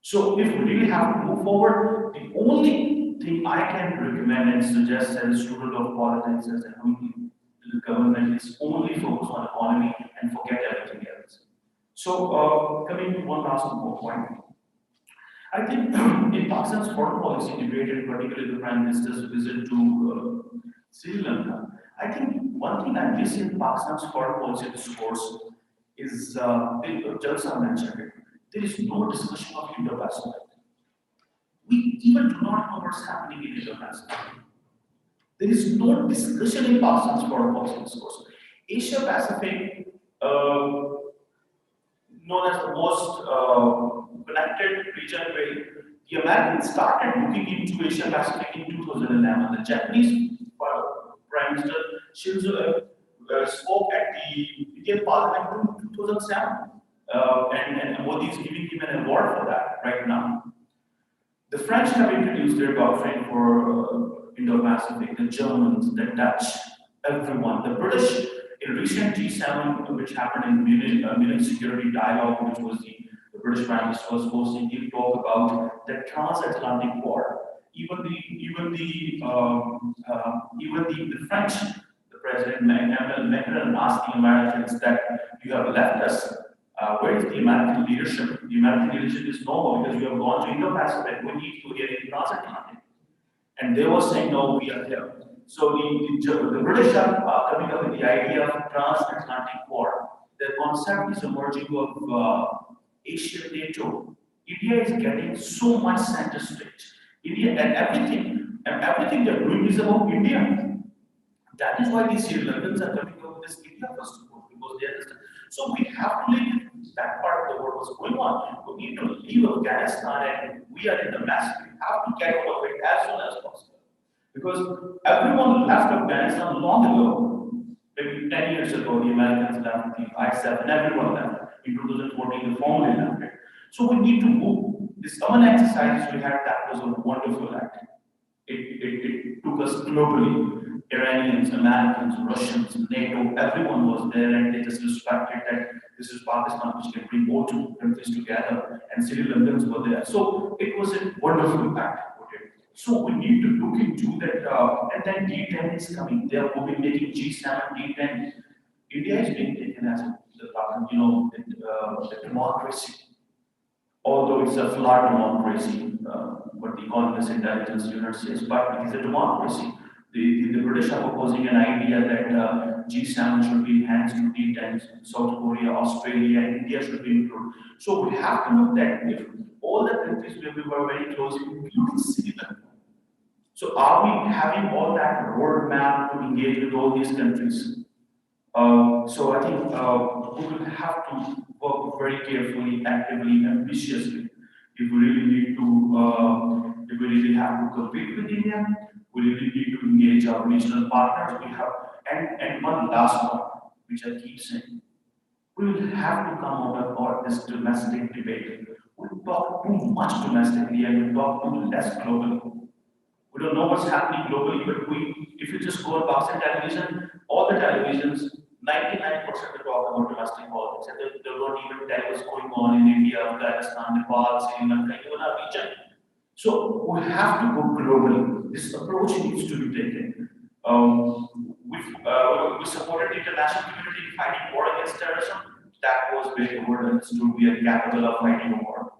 So if we really have to move forward, the only thing I can recommend and suggest as a student of politics, as a the government, is only focus on economy and forget everything else. So coming to one last more point. I think in Pakistan's foreign policy debate, and particularly the Prime Minister's visit to Sri Lanka, I think one thing I miss in Pakistan's foreign policy discourse is, Jalsa mentioned it, there is no discussion of Indo-Pacific. We even do not know what's happening in Indo-Pacific. There is no discussion in Pakistan's foreign policy discourse. Asia-Pacific, known as the most connected region, where the Americans started looking into Asia-Pacific in 2011. The Japanese Prime Minister Shinzo spoke at the Indian Parliament in 2007, and Modi is giving him an award for that right now. The French have introduced their doctrine for Indo-Pacific, the Germans, the Dutch, everyone. The British, in recent G7, which happened in Munich Security Dialogue, which was the British Prime Minister was hosting, he talked about the transatlantic war. Even the French, the President Macron asked the Americans that you have left us. Where is the American leadership? The American leadership is no more because we have gone to Indo-Pacific. We need to get in transatlantic. And they were saying, no, we are here. So the British are coming up with the idea of transatlantic war. The concept is emerging of Asian NATO. India is getting so much center stage. India and everything they're doing is about India. That is why these Sri Lankans are coming up with this India first of all, because they understand. So we have to leave that part of the world was going on. We need to leave Afghanistan, and we are in the mess. We have to get out of it as soon as possible. Because everyone left Afghanistan long ago. Maybe 10 years ago, the Americans left, the I-7, everyone left. In 2014, the formally left it. So we need to move. This common exercise we had, that was a wonderful act. It took us globally. Iranians, Americans, Russians, NATO, everyone was there, and they just respected that this is Pakistan, which can bring all two countries together, and Sri Lankans were there. So it was a wonderful act. Okay. So we need to look into that, and then D10 is coming. They are moving, making G7, D10. India is being taken as the democracy. Although it's a flawed democracy, what the economist intelligence unit says, but it is a democracy. The British are proposing an idea that G7 should be enhanced to D10, South Korea, Australia, and India should be included. So we have to look at if all the countries where we were very close, including Sri Lanka. So are we having all that roadmap to engage with all these countries? So I think we will have to work very carefully, actively, ambitiously if we really need to Do we really have to compete with India? We really need to engage our regional partners. We have, and one last one, which I keep saying, we will have to come out of all this domestic debate. We talk too much domestically and we talk too less globally. We don't know what's happening globally, but if you just go on Pakistan television, all the televisions, 99% they talk about domestic politics, and they don't even tell what's going on in India, Afghanistan, Nepal, Sri Lanka, even our region. So we have to go globally. This approach needs to be taken. We supported the international community in fighting war against terrorism. That was very understood. We are capable of fighting a war.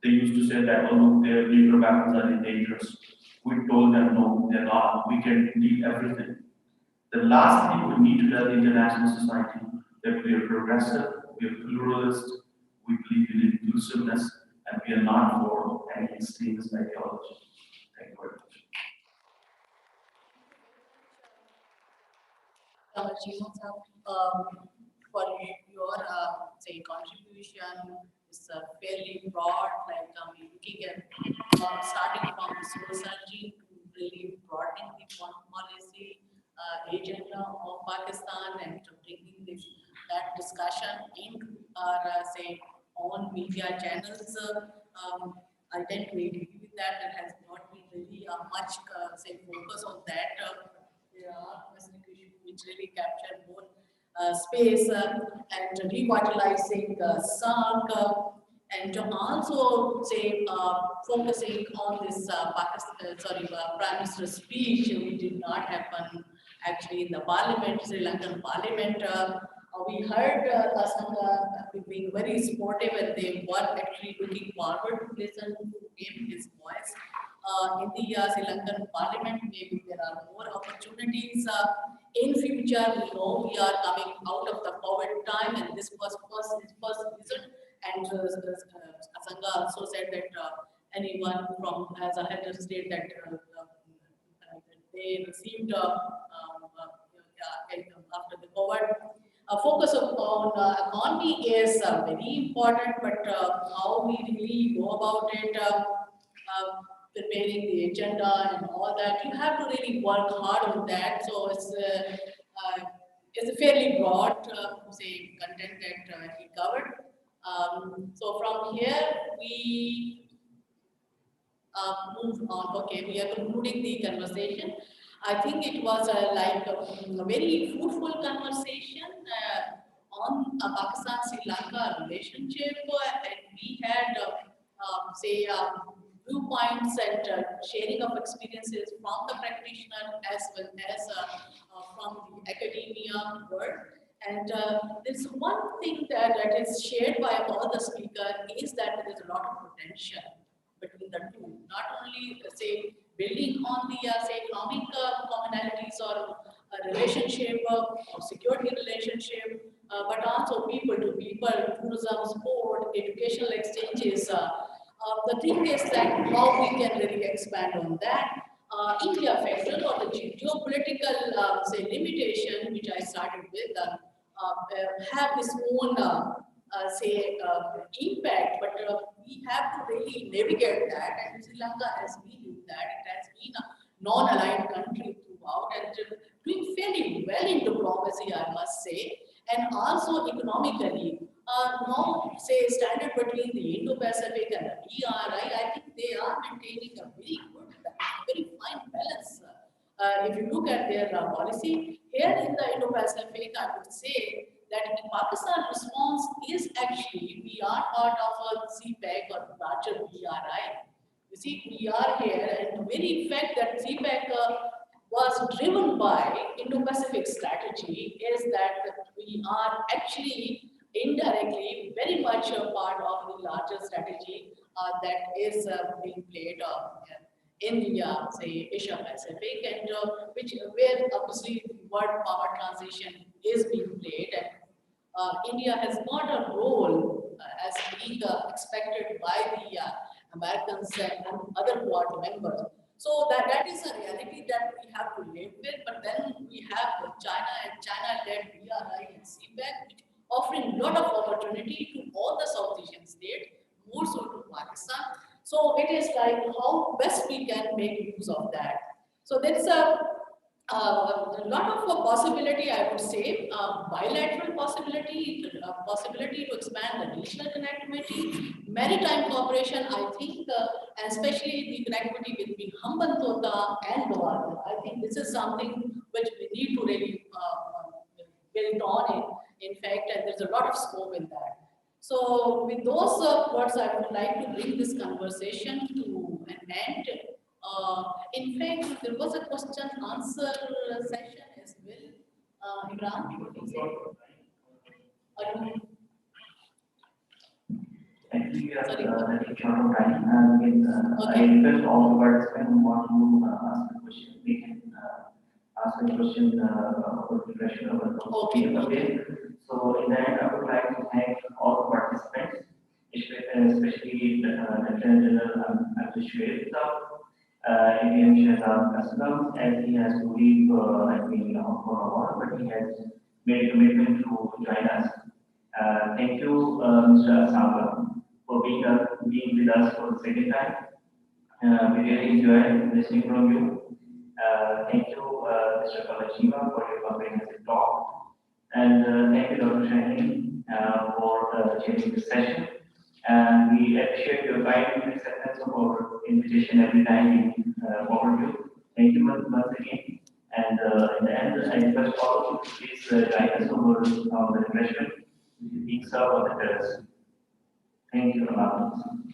They used to say that, oh, look, their nuclear weapons are dangerous. We told them, no, they're not. We can do everything. The last thing we need to tell the international society that we are progressive, we are pluralist, we believe in inclusiveness, and we are not for any extremist ideology. Thank you very much. For your say contribution is fairly broad, like we're looking at starting from the soul surgery to really broadening the foreign policy agenda of Pakistan and to bringing that discussion into our say own media channels. I tend to agree with that. There has not been really much say focus on that. There are specific issues which really capture more space and revitalizing SARC and also say focusing on this Prime Minister's speech, which did not happen actually in the Parliament, Sri Lankan Parliament. We heard Asanga being very supportive and they were actually looking forward to listen to him, his voice. In the Sri Lankan Parliament, maybe there are more opportunities in future. We know we are coming out of the COVID time, and this was first visit. And Asanga also said that anyone from as a head of state that they received after the COVID. Focus on economy is very important, but how we really go about it. Preparing the agenda and all that, you have to really work hard on that. So it's a fairly broad, say, content that he covered. So from here we move on. Okay, we are concluding the conversation. I think it was like a very fruitful conversation on Pakistan-Sri Lanka relationship, and we had say viewpoints and sharing of experiences from the practitioner as well as from the academia world. And there's one thing that is shared by all the speakers is that there is a lot of potential between the two. Not only say building on the say economic commonalities or relationship or security relationship, but also people to people, tourism, sport, educational exchanges. The thing is that how we can really expand on that. India factor or the geopolitical say limitation, which I started with, have this own say impact, but we have to really navigate that, and Sri Lanka has been doing that. It has been a non-aligned country throughout and doing fairly well in diplomacy, I must say, and also economically. Now, say, standard between the Indo-Pacific and the BRI, I think they are maintaining a very good, very fine balance. If you look at their policy, here in the Indo-Pacific, I would say that in Pakistan response is actually, we are part of a CPEC or larger BRI. You see, we are here, and the very fact that CPEC was driven by Indo-Pacific strategy is that we are actually indirectly very much a part of the larger strategy that is being played in the say Asia Pacific, and where obviously world power transition is being played, and India has got a role as being expected by the Americans and other Quad members. So that is a reality that we have to live with. But then we have China and China-led BRI and CPEC, offering a lot of opportunity to all the South Asian states, more so to Pakistan. So it is like how best we can make use of that. So that's a lot of possibility, I would say, bilateral possibility to expand the regional connectivity, maritime cooperation, I think, especially the connectivity between Hambantota and Lower. I think this is something which we need to really build on in fact, and there's a lot of scope in that. So with those words, I would like to bring this conversation to an end. In fact, there was a question answer session as well. Imran, what do you say? Actually, we are Sorry. running short of time. I request all the participants who want to ask a question, they can ask a question for the question of the Okay. So in the end, I would like to thank all the participants, especially the Lieutenant General Abhishek, APM Shahzad Aslam, as he has to leave, for a while, but he has made a commitment to join us. Thank you, Mr. Asanga, for being with us for the second time. We really enjoy listening from you. Thank you, Mr. Kalachima, for your comprehensive talk. And thank you, Dr. Shaheen, for chairing this session. And we appreciate your kind acceptance of our invitation every time we forward you. Thank you once again. And in the end, I request all of you to please guide us over the refreshment being served on the terrace. Thank you, Ramon.